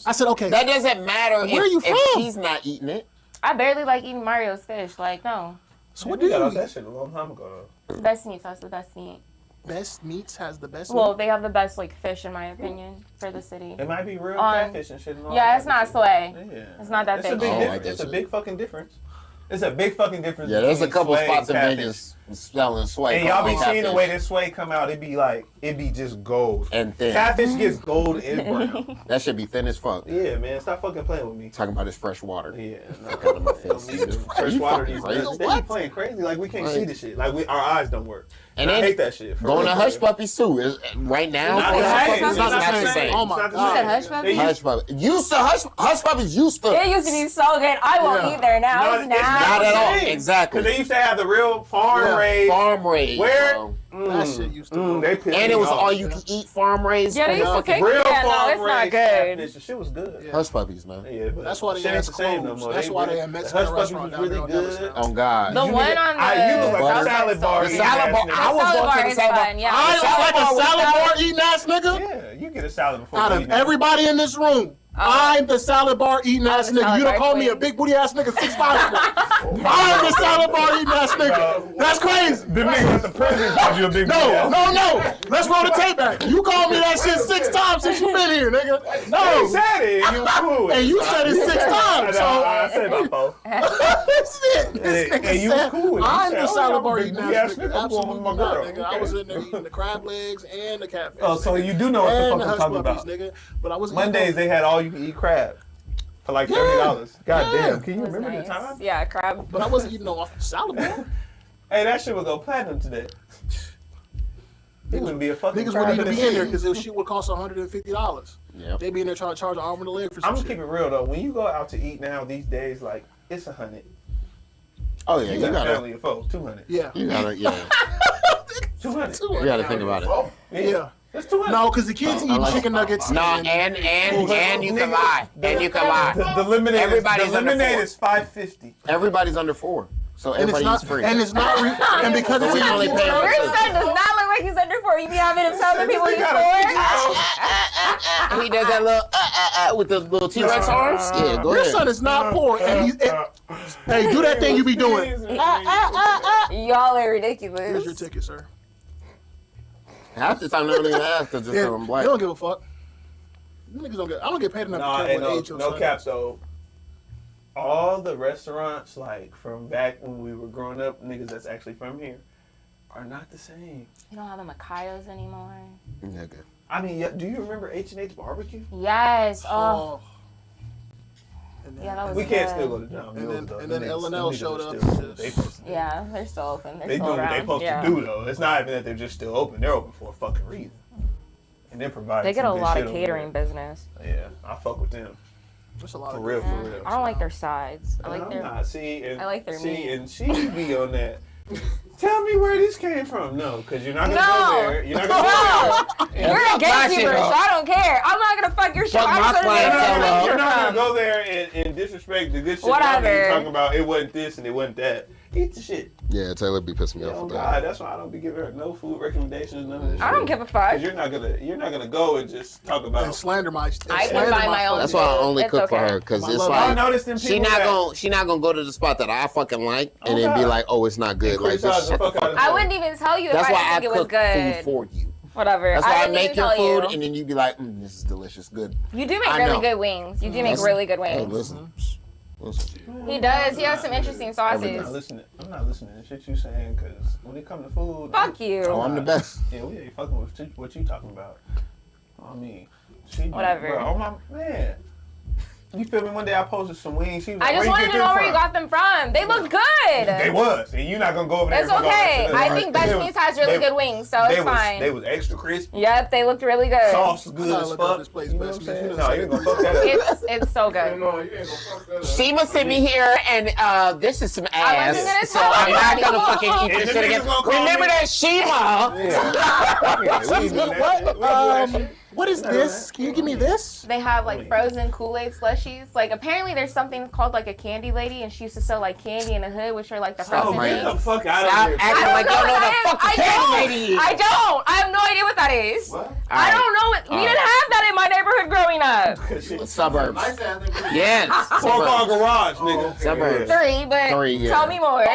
I said, okay. That doesn't matter Where are you if from? she's not eating it. I barely like eating Mario's fish. Like, no. So what We do got you off that eat? shit a long time ago. Best meats. That's the best meat. Best Meats has the best Well, meat? they have the best, like, fish, in my opinion, for the city. It might be real On- catfish and shit. And all Yeah, that it's not shit. soy. Yeah. It's not that It's a big. big Oh, I difference. get It's a you. big fucking difference. It's a big fucking difference. Yeah, there's a between couple sway spots in and catfish. Vegas selling sway. And y'all be called seeing the way catfish. this sway come out, it be just gold. And thin. Catfish gets gold and brown. That should be thin as fuck. Yeah, man, stop fucking playing with me. Talking about his fresh water. Yeah, no. Fuck out of my face, dude. Fresh You water fucking these crazy. days. They be playing crazy. Like, we can't Right. see the shit. Like, our eyes don't work. And I then hate that shit. For Going to real. Hush Puppies too. Right now, Not Hush the Puppies same. is not the same. Oh my It's not the God. You said same. Hush They Puppies? used- Hush Puppies. Hush Puppies used to. It used to be so good. I won't Yeah. eat there now. No, It's it's now. Not at all. Same. Exactly. Because they used to have the real farm Yeah. raised. Farm raised. Where? bro. That shit used to They pissed And me it was off. all you can eat farm raised. Yeah, they used to fucking cook Real Yeah, no, farm it's not raised good. catfish. The shit was good. Yeah. Hush Puppies, man. Yeah, but That's why they shit ain't ass the same no closed. more. That's why they have the Mexican Hush Puppies restaurant was down really there on good. Dallas. On God. The You one niggas- on the you look like a Butter. salad bar. The eating salad ass bar. nigga. I was salad going to bar the is salad bar. fun, yeah. I don't like a bar with salad salad. bar eating ass nigga. Yeah, you get a salad before Out you of eat it. everybody in this room, I'm the salad bar eating ass the nigga. salad You don't bar call me a queen. big booty ass nigga 6'5". I'm the salad bar eating ass nigga. That's crazy. The nigga at the president called you a big No. Let's roll the tape back. You called me that shit 6 times since you been here, nigga. You No. said it. And you was cool with it. And you said it 6 times. So I said about 4. that's it. This And nigga you was said, cool with it. You I'm said, the oh, salad I'm a bar big eating booty ass ass nigga. nigga. I'm going with Absolutely my not, girl. nigga. I was in there eating the crab legs and the catfish. Oh, so nigga. you do know what the And fuck the I'm hush talking puppies, about. nigga. But I was Mondays they had all you can eat crab for like $30. God damn, can you It was remember nice. the time? Yeah, crab. But I wasn't eating no salad bar. Hey, that shit would go platinum today. It wouldn't be a fucking Niggas crab wouldn't even in be the in there sea. because the shit would cost $150. Yep. They be in there trying to charge an arm and a leg for some I'm gonna shit. keep it real though. When you go out to eat now these days, like it's 100. Oh yeah, You you got a gotta, family of folks, 200. Yeah. yeah. 200. You gotta think about it. Yeah. It's 200. No, because the kids eating Unless- chicken nuggets. Nah, and you can lie, and you can lie. The lemonade, Everybody's the under lemonade 4. is $5.50. Everybody's under 4, so And it's everybody not, eats free. and it's not, and because it's we in only the pay kids' them Your to- son does not look like he's under 4. You be having him tell the people he's 4? He does that little with the little T-Rex arms. Yeah, go Your ahead. son is not poor, and he's. Hey, do that thing you be doing. Y'all are Here's ridiculous. your ticket, sir. Half the time they don't even ask because Yeah, I'm they black. don't give a fuck. You niggas don't get. I don't get paid enough Nah, to care ain't what no, age your no son cap is. though. All the restaurants, like from back when we were growing up, niggas that's actually from here, are not the same. You don't have the Macayos anymore. Nigga. I mean, do you remember H&H Barbecue? Yes. Oh. Oh. And then, Yeah, that was We can't good. still go to John And Mills, then- though. and Them then niggas- L&L them niggas showed are up still- and They just- supposed to- Yeah, they're still open. They're They still doing what around. they supposed yeah. to do though. It's not even that they're just still open. They're open for a fucking reason. And And they provide. They get a some good lot shit of over catering there. business. Yeah, I fuck with them. There's a lot For of real, good for food. real. I don't like their sides. I I'm like their. not. See, and, I like their see, meat. and she be on that. Tell me where this came from. No, because you're not gonna No. go there. You're not gonna go there. You're a fuck my shit gatekeeper, so up. I don't care. I'm not gonna fuck your shit. Fuck I'm my gonna clientele know where up. You're you're not gonna from. go there and disrespect the good shit. Whatever. You're talking about it wasn't this and it wasn't that. Eat the shit. Yeah, Taylor be pissing me off Oh with God, that. that's why I don't be giving her no food recommendations, none of this. I don't give a fuck. Because you're not gonna go and just talk And about. slander my. I can slander buy my own That's why I only It's cook for okay. her because My it's love- I like noticed them people she not gonna go to the spot that I fucking like and Oh, then be God. like, oh, it's not good. And Like, criticize just the shut the fuck out fuck of up. I wouldn't even tell you if That's I why didn't I think it was cook good. food for you. Whatever. That's why I wouldn't make even your tell food you. and then you be like, this is delicious, good. You do make I really know. good wings. You do make That's- really good Hey, wings. listen. He does. He has some interesting I'm sauces. not listening to shit you saying because when it comes to food, Fuck you. Oh, I'm the best. Yeah, we ain't fucking with what you talking about. I mean, she Whatever. Bro, oh my man. You feel me? One day I posted some wings. She was I like, just where wanted you to get know them where you from? got them from. They look good. They was, and you're not gonna go over there. It's and fuck all that okay. shit up. I think Best Meats has really good wings, so it's fine. They was extra crispy. Yep, they looked really good. Sauce was good gotta as look up fuck. this place, You know Best what I'm Meats. saying? You No, know, you ain't gonna fuck that up. It's so good. No, you ain't gonna fuck that up. Shima sent me here and this is some I wasn't gonna ass. So tell I'm you. not gonna fucking eat And this the shit niggas again. gonna call Remember me- that Shima? Yeah, we ain't doing that shit. We don't do that shit. What is this? Can you give me this? They have like frozen Kool-Aid slushies. Like apparently there's something called like a candy lady, and she used to sell like candy in the hood, which are like the frozen my things. Get the fuck out Stop of here. acting like you don't know what the fuck the I candy don't. lady is. I don't. I have no idea what that is. What? I don't know it. We All didn't have that in my neighborhood growing up. Suburbs. Nice ass nigga. Yes. Four car Suburbs. garage, nigga. Suburbs. Three, but 3, yeah. tell me more.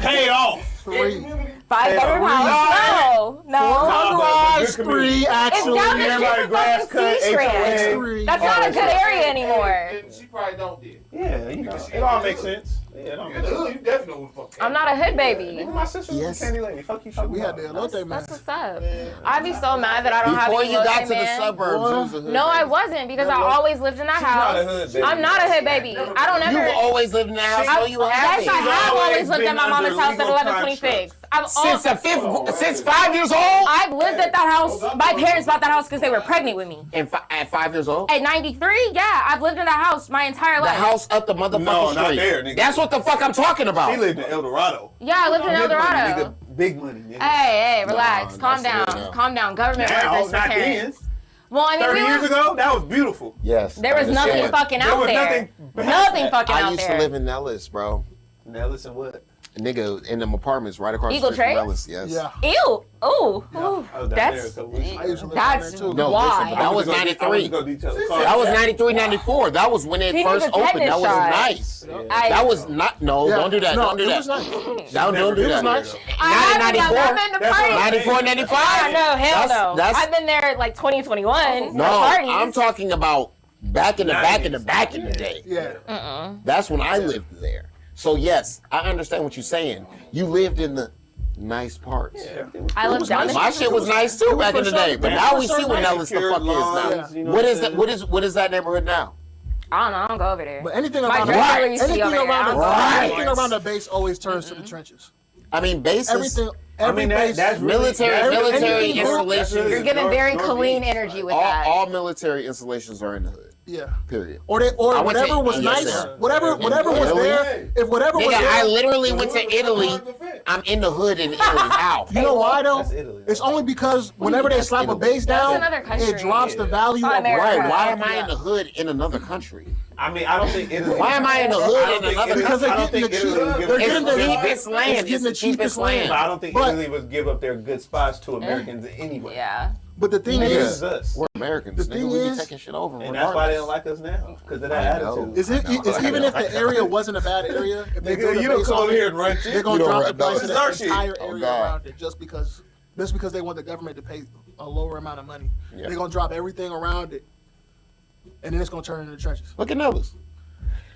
Paid off. 3. 5-bedroom house. No. Garage, 3 It's actually. down the street Everybody from grass fucking cut, C-Strand. HOA. 3. That's not a good area anymore. And she probably don't did. Yeah, you know, it all makes sense. Yeah, it all In makes the sense. hood, you definitely know what the fuck. I'm not a hood baby. Nigga, my sister was Yes. a candy lady. Fuck you, shit. We had the elote man. That's what's up. I'd be so mad that I don't Before have you elote, got to the man. suburbs, you was a hood No, I baby. wasn't because I always lived in that She's house. not a hood baby. I'm not a hood baby. I don't You ever. always lived in the house, no, you haven't. Yes, I have always always lived been at my mama's under house at legal 1126. I've Since 5 years old? I've lived at that house. My parents bought that house because they were pregnant with me. And at 5 years old? At 93, yeah, I've lived in that house my entire The life. house up the motherfucking No, street. not there, nigga. That's what the fuck I'm talking about. She lived in El Dorado. Yeah, I lived in El Big money, Dorado. nigga. Big money, nigga. Hey, relax. Nah, Calm that's it down. now. Calm down. Government Now, workers for not then. parents. Well, I mean, 30 we years were, ago, that was beautiful. Yes. there was I nothing understand. fucking There out was there. nothing past Nothing that. fucking I out used there. to live in Nellis, bro. Now listen, what? Nigga, in them apartments right across Eagle the street from Trace? Nellis, yes. Yeah. Ew. Ooh. Yeah. Ooh. I was down there a That's couple weeks ago. I used to live that's down there too. No, why. listen, but that was I went to 93. go detail the That was 93, 94. That was when it He first needs a opened. tetanus That was shot. nice. I- That was not, no, Yeah. don't do that. No, Don't do it that. was nice. Don't do It was that. nice. I Not in haven't done 94. that in the That's party. what 94, 95. Oh, no, hell no. That's, I've been there like 2021. no, parties. I'm talking about back in the back in the day. Yeah. That's when I lived there. So yes, I understand what you're saying. You lived in the nice parts. I lived down the My street. shit was nice too back in the day, but now we see what Nice Nellis the fuck lawns, is you now. know What is I'm that? saying? What is that neighborhood now? I don't know. I don't go over there. But anything My around drug Right. dealer used to be anything over there. around the Right. anything around the base always turns to the trenches. I mean, bases. Everything. Every base. that's really- Military that's- military anything- installations. You're giving very Northeast. clean energy with that. All military installations are in the hood. Yeah. Period. Or I went whatever to- was yes, nice. sir. Whatever was Italy? there. If whatever was Nigga, there. I literally went to Italy. I'm in the hood in Italy. How? You know why though? That's Italy. It's only because whenever they That's slap a Italy. base down, another country. it drops the value Not of America. Right? Why am I Yeah. in the hood in another country? I mean, I don't think Italy. Why am I in the I hood don't in think another Italy- Because they're I don't getting the think cheap. Italy would give They're up getting their the spots. cheapest land. It's It's getting the the cheapest cheapest land. But I don't think But- Italy would give up their good spots to Americans anyway. Yeah. But the thing This is, is us. We're Americans. The Nigga, thing we be is- taking shit over. And that's why they don't regardless. like us now, because of that I know. attitude. is it? I know. Is even if the area wasn't a bad area, if they build Nigga, a you don't base come on over it, here and run shit. they're gonna You don't drop the rap- no, price this of is our the shit. entire Oh, area God. around it just because they want the government to pay a lower amount of money. Yeah. They're gonna drop everything around it, and then it's gonna turn into the trenches. Look at Nellis.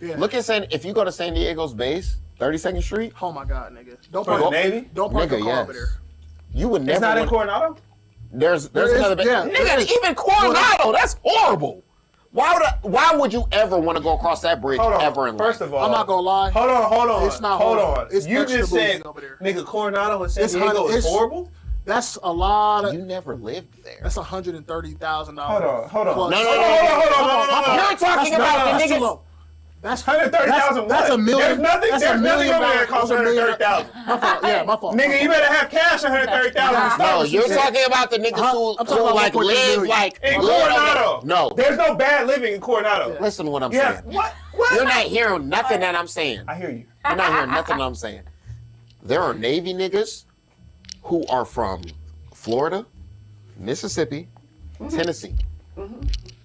Yeah. Look at if you go to San Diego's base, 32nd Street, Oh my God, nigga! Don't For the park. Navy? Don't park Nigga, a car yes. over there. you would never. It's not in want- Coronado? There's There is- another base. yeah. Nigga, even Coronado, that's horrible. Why would you ever want to go across that bridge Hold on. ever in life? First of all, I'm not gonna lie. Hold on. It's not Hold horrible. on. It's You extra just said, bougie over there. nigga, Coronado and San It's Diego hot- is it's- horrible? That's a lot of. You never lived there. That's $130,000. Hold on. Plus- No. You're talking about the niggas. That's $130,000. That's a million. There's nothing. That's There's $1 nothing million over there that costs $130,000. My fault. Yeah, my fault. Nigga, you better have cash $130,000. No, you're talking about the niggas who I'm talking about like 1.3 live million. like In live on Coronado. the- No, There's no bad living in Coronado. listen to what I'm Yeah. saying. What? You're not hearing nothing that I'm saying. I hear you. You're not hearing nothing that I'm saying. There are Navy niggas who are from Florida, Mississippi, Tennessee.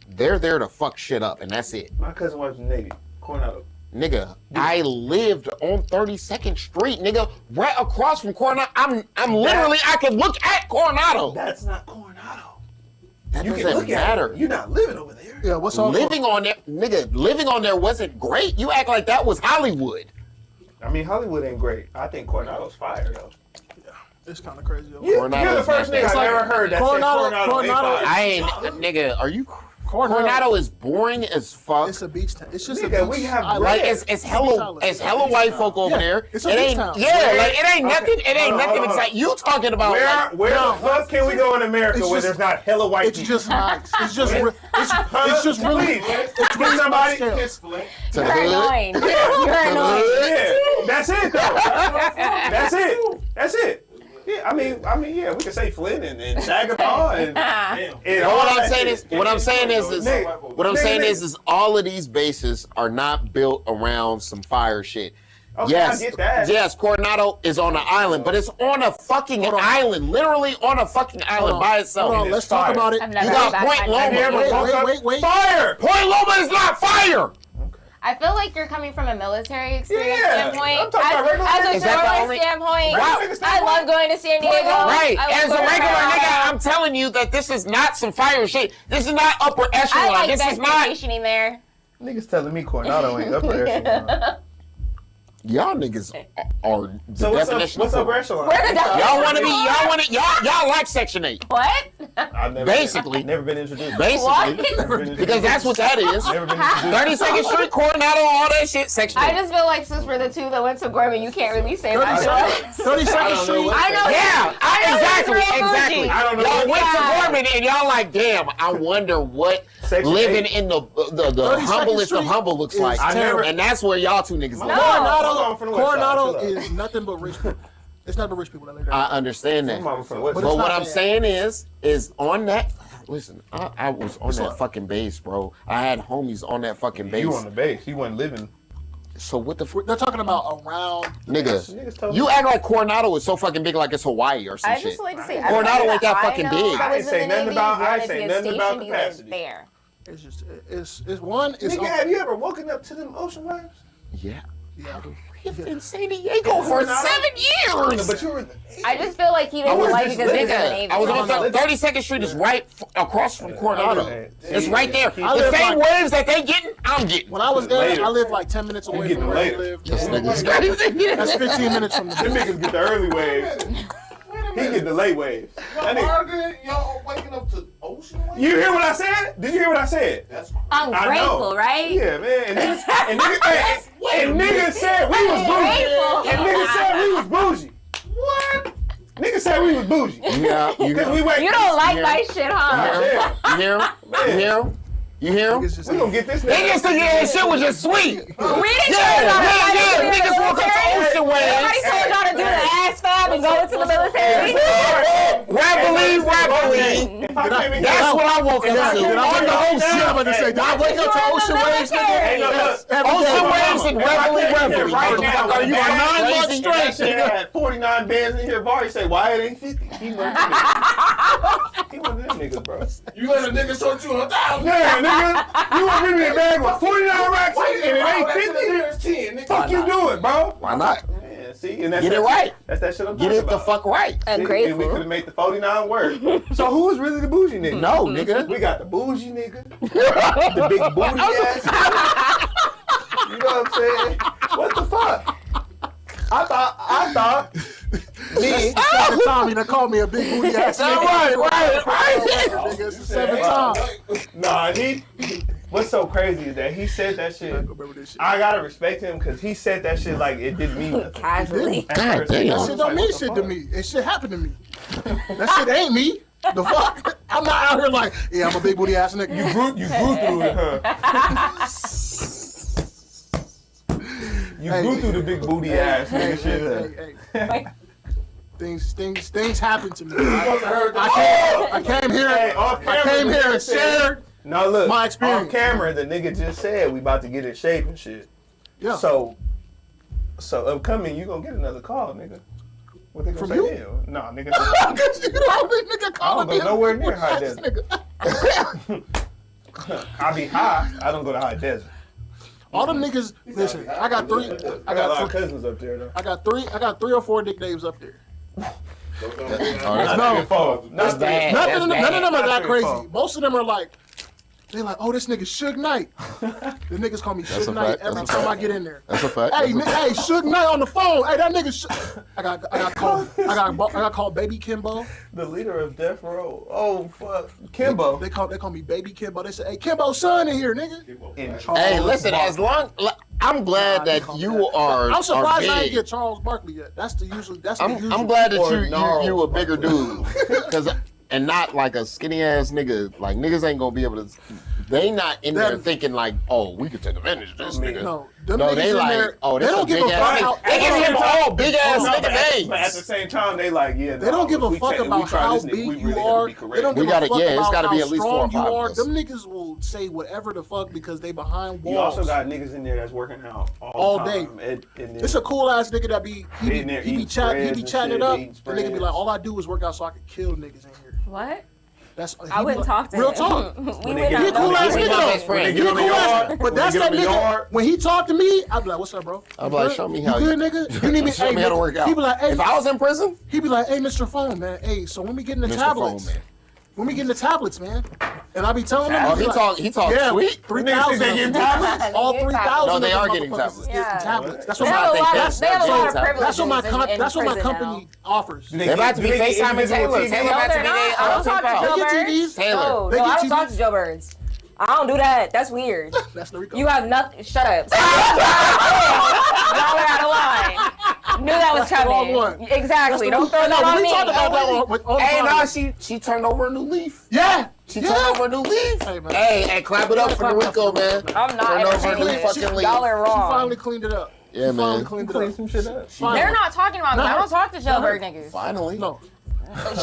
They're there to fuck shit up, and that's it. My cousin was in the Navy. Coronado. Nigga, I lived on 32nd Street, nigga, right across from Coronado. I'm literally, I could look at Coronado. That's not Coronado. That You can doesn't look at matter. it. You're not living over there. Yeah, what's all Living on there, nigga, living on there wasn't great. You act like that was Hollywood. I mean, Hollywood ain't great. I think Coronado's fire, though. It's kind of crazy. You're the first nigga I've ever heard that said Coronado ain't fire. I ain't, nigga, are you, Coronado is boring as fuck. It's a beach town. It's just a Nigga, beach. we have I Like it. it's hella white folk over there. it's a It beach ain't town. like it ain't nothing. It ain't Hold on, nothing hold on. exciting. You talking about like, Where the fuck can we go in America It's where just- there's not hella white It's people? just nice. It's just really. Please. It's Give somebody. to the You're hood. annoying. You're annoying. Yeah, that's it though. That's it. Yeah, I mean, yeah, we can say Flint and Saginaw and all What I'm that saying shit. is, what I'm saying is, Nigga, what I'm nigga, saying nigga. is, all of these bases are not built around some fire shit. Okay, Yes, I get that. yes, Coronado is on an island, but it's on a fucking island, literally on a fucking island by itself. Hold on, let's talk fire. about it. I've You never got heard that. Point I've Loma. Have you ever never- woke up? Wait. Fire! Point Loma is not fire. I feel like you're coming from a military experience Yeah, standpoint. I'm talking about regular As niggas. a Is that the journalist only- standpoint, Wow. I love going to San Diego. Right, I love as a going to regular Colorado. nigga, I'm telling you that this is not some fire shit. This is not upper I echelon. like This that is not. vacationing there. Niggas telling me Coronado ain't upper echelon. Y'all niggas are the So definition what's of upper echelon? Where the Y'all want to be. Y'all like Section 8, What? I've never basically. never been introduced. basically, What? Never been because that's what that is. Never been introduced. 32nd Street, Coronado, all that shit. Section 8. I just feel like since we're the two that went to Gorman, you can't really say much. 32nd Street. I know. Yeah, I know he's real exactly. bougie. I don't know Y'all what- went to Yeah. Gorman and y'all like, damn. I wonder what Section living 8. in the 32nd humblest of Street humble looks is like. terrible. And that's where y'all two niggas live. No. I'm from the West Side, Coronado chill out. is nothing but rich people. It's not the rich people that live there. I understand that. My mama from the West But Side. But it's what not I'm bad. saying is on that. Listen, I was on It's that like- fucking base, bro. I had homies on that fucking base. You on the base. You wasn't living. So what the They're talking about around. Niggas nigga? told You me. act like Coronado is so fucking big, like it's Hawaii or some I shit. just like to say, Coronado everybody ain't that I fucking know big. that I was ain't say in the nothing Navy about- I ain't wanted say to get nothing about stationed, he lived capacity. there. It's just it's one. It's Nigga, have you ever woken up to them ocean waves? Yeah. yeah. Lived in San Diego for 7 years. But you were. I just feel like he didn't was like just because he was in the nigga. Navy. I was on No. 32nd Street is right across from Coronado. Okay. It's right there. I The live same like- waves that they getting, I'm getting. When I was there, Later. I lived like 10 minutes away getting from where later. they lived. This nigga's crazy. That's 15 minutes from the Them niggas get the early waves. He get the late waves. That nigga- Margaret, y'all waking up to ocean waves? You hear what I said? Did you hear what I said? That's I'm I grateful, know. right? Yeah, man. And niggas said we was bougie. Grateful. And niggas said we was bougie. What? Niggas said we was bougie. Yeah, you Cause we went. You don't like Yeah. my shit, huh? Yeah. You hear him? You hear him? You hear him? It's just We gonna get this They nigga. just think that shit was just sweet. We didn't Yeah, tell y'all to niggas walk up to ocean Nobody waves. told y'all to do the ass fab and go into the military. Reveille. If I came in That's here- what I woke up to. Did I On wake the up? ocean. Yeah, I'm about to say, did I wake up to Join the ocean waves? military. Hey, no, look. Ocean waves and reveille. Right now, Motherfucker, are you right now, 9 months crazy? straight? That shit had 49 bands in here. Barry say, why it ain't 50? He one of them niggas. He one of them niggas, bro. You let a nigga short you $1,000. Yeah, nigga. You want to give me a bag with 49 racks Why in it and it ain't 50? There's 10, nigga. Fuck you doing, bro? Why not? Yeah, see? And that's Get it that right. shit- That's that shit I'm Get talking it the about. fuck right. See? And we could Ungrateful. have made the 49 work. So who is really the bougie nigga? No, nigga. We got the bougie nigga, the big booty ass nigga. You know what I'm saying? What the fuck? I thought me. Every time he done called me a big booty ass nigga. Right. Nigga, it's the 7th time. Nah, what's so crazy is that he said that shit. I remember this shit. I gotta respect him because he said that shit like it didn't mean nothing. Casually. At God first, damn. I That was shit like, don't mean what the shit to fuck? me. It shit happened to me. That shit ain't me. The fuck? I'm not out here like, yeah, I'm a big booty ass nigga. You grew through it, huh? You grew through the big booty ass nigga shit. Hey. Things happen to me. I came here. off I came here and shared. No, look, my experience. off camera, the nigga just said we about to get in shape and shit. Yeah. So upcoming, you gonna get another call, nigga. What they gonna From say you? then? No, nigga. Cause you know me, nigga, I calling don't me. go nowhere near high Ass desert. nigga. I be high. I don't go to high desert. All them niggas. Listen, I got three. I got a lot of cousins up there though. I got three or four nicknames up there. No, four. Not bad. None of them are that That's crazy. fair. Most of them are like, they like, oh, this nigga Suge Knight. The niggas call me That's Suge a Knight fact. every That's a time I fact. get in there. That's a fact. Hey, That's a hey, Suge Knight on the phone. Hey, that nigga. I got called Baby Kimbo. The leader of Death Row. Oh fuck, Kimbo. They call me Baby Kimbo. They say, hey, Kimbo's son in here, nigga. In Hey, listen, as long I'm glad that you are. I'm surprised I big. ain't get Charles Barkley yet. That's the usual. I'm glad that Or you Gnarls a bigger dude, and not like a skinny ass nigga. Like niggas ain't gonna be able to. They not in there Them- thinking like, oh, we could take advantage of this nigga. No, them No, niggas they in like, there, oh, they this don't a give a big fuck ass how. nigga. They give him all big ass No, nigga but at the names. same time, they like, yeah. They don't give a we fuck we about try how this nigga, big we you really are. gotta be They don't correct. give We gotta- a fuck yeah, it's about gotta be how at least 4 or strong 5 you are. of us. Them niggas will say whatever the fuck because they behind walls. You also got niggas in there that's working out All all day. time. And then It's a cool ass nigga that be he In there be eating chatting spreads and it shit, up. eating The nigga be spreads. like, all I do is work out so I can kill niggas in here. What? That's I wouldn't talk to real him. talk. we When would they get- not He a cool know ass that. We nigga my though. best friend. When they He get a on the cool ass. yard, But when that's they get that on the nigga. yard, When he talk to me, I be like, "What's up, bro? I'm You like, good? show me You how good, you- nigga? You need me? Show me how to work out. He be like, "Hey, If I was in prison, he be like, hey, Mr. Phone, man. Hey, so when we get in the Mr. tablets, Phone Man. when we get in the tablets, man, and I be telling him, Oh, be he talk yeah, sweet. 3,000. They getting tablets? All They get 3,000. No, they of are them getting motherfuckers tablets. is getting Yeah. tablets. That's They what have my a lot that's of, they have a lot of that's privileges that's what my in that's what my prison company now. offers. They They're get- about to be do they get FaceTiming individual Taylor. TV? Taylor No, about to they're be not. their I don't talk to They Joe get Birds. TVs. Taylor. No, They no, get I don't talk TVs. to Joe Birds. I don't do that. That's weird. That's the Rico. You have nothing. Shut up. Y'all are out of line. Knew that was That's the wrong coming. one. Exactly. Don't throw No, that on we me. talked about that on Hey, the no, podcast. she turned over a new leaf. Yeah. She yeah. turned over a new leaf. Hey, man. Hey, clap it up for the Rico, man. I'm not Turn over a entertaining new it. fucking leaf. Y'all are She wrong. finally cleaned it up. Yeah, She finally man. cleaned it Clean up. some shit up. Finally. They're not talking about me. I don't talk to Joe Bird niggas. Finally. No.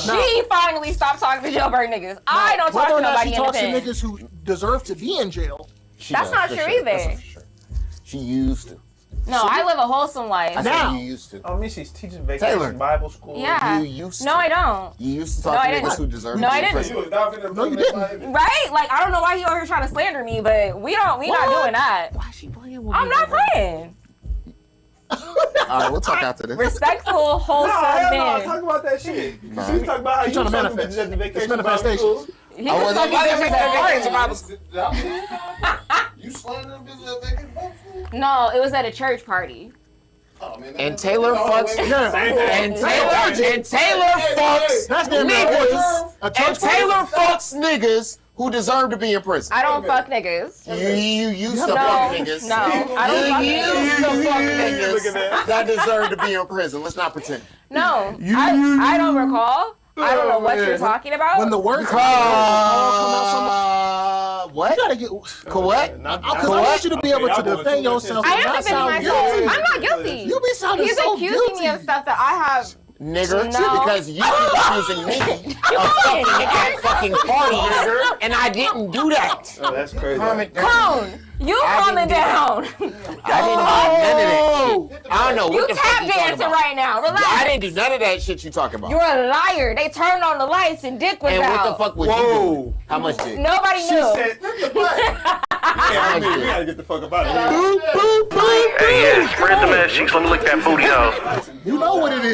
She finally stopped talking to Joe Bird niggas. I don't talk Whether to or not nobody she in the talks to pen. niggas who deserve to be in jail. She That's does, not for true sure. either. That's for sure. She used to. No, I live a wholesome life. I Now. said you used to. I mean, she's teaching vacation Taylor. Bible school. Yeah. You used to. No, I don't. You used to No, talk I to didn't. niggas who deserve No, to I be in didn't. prison. You was not No, you didn't. Right? Like, I don't know why he over here trying to slander me, but we not doing that. Why is she playing with I'm me? not playing. All right, we'll talk after this. Respectful, No, wholesome hell no, men. talk about that shit. Nah. She's talking about how you trying to talking manifest. at the It's vacation Bible manifestation. school. He I was was talking like, different than You slandering bitches at vacant boat school? No, it was at a church party. Oh, man, And Taylor fucks. Yeah. And Taylor fucks That's damn near niggas. a And church Taylor fucks niggas who deserve to be in prison. I don't fuck niggas. You used to No, fuck niggas. no, I don't fuck You used to niggas. fuck Look at niggas that deserve to be in prison. Let's not pretend. No, I don't recall. I don't know what you're talking about. When the words come out, What? you gotta get. What? Because I want you to be able to defend yourself. I and am not defending sound myself. guilty. I'm not guilty. You be sounding He's so accusing guilty. me of stuff that I have. Nigger, No. because you keep accusing me of fucking at that fucking party, nigger, and I didn't do that. Oh, that's crazy. Calm it down. Cone, you I calming didn't down. I didn't do none of that shit. I don't know You what the fuck tap you talking dancing about. right now. Relax. I didn't do none of that shit you talking about. You're a liar. They turned on the lights and dick was And out. what the fuck was you doing? How much dick? Nobody She knew. said, yeah, we gotta get the fuck up out of here. Boop, boop, boop, Hey, yeah, boop. spread the ass cheeks. Let me lick that booty off. You know what it is.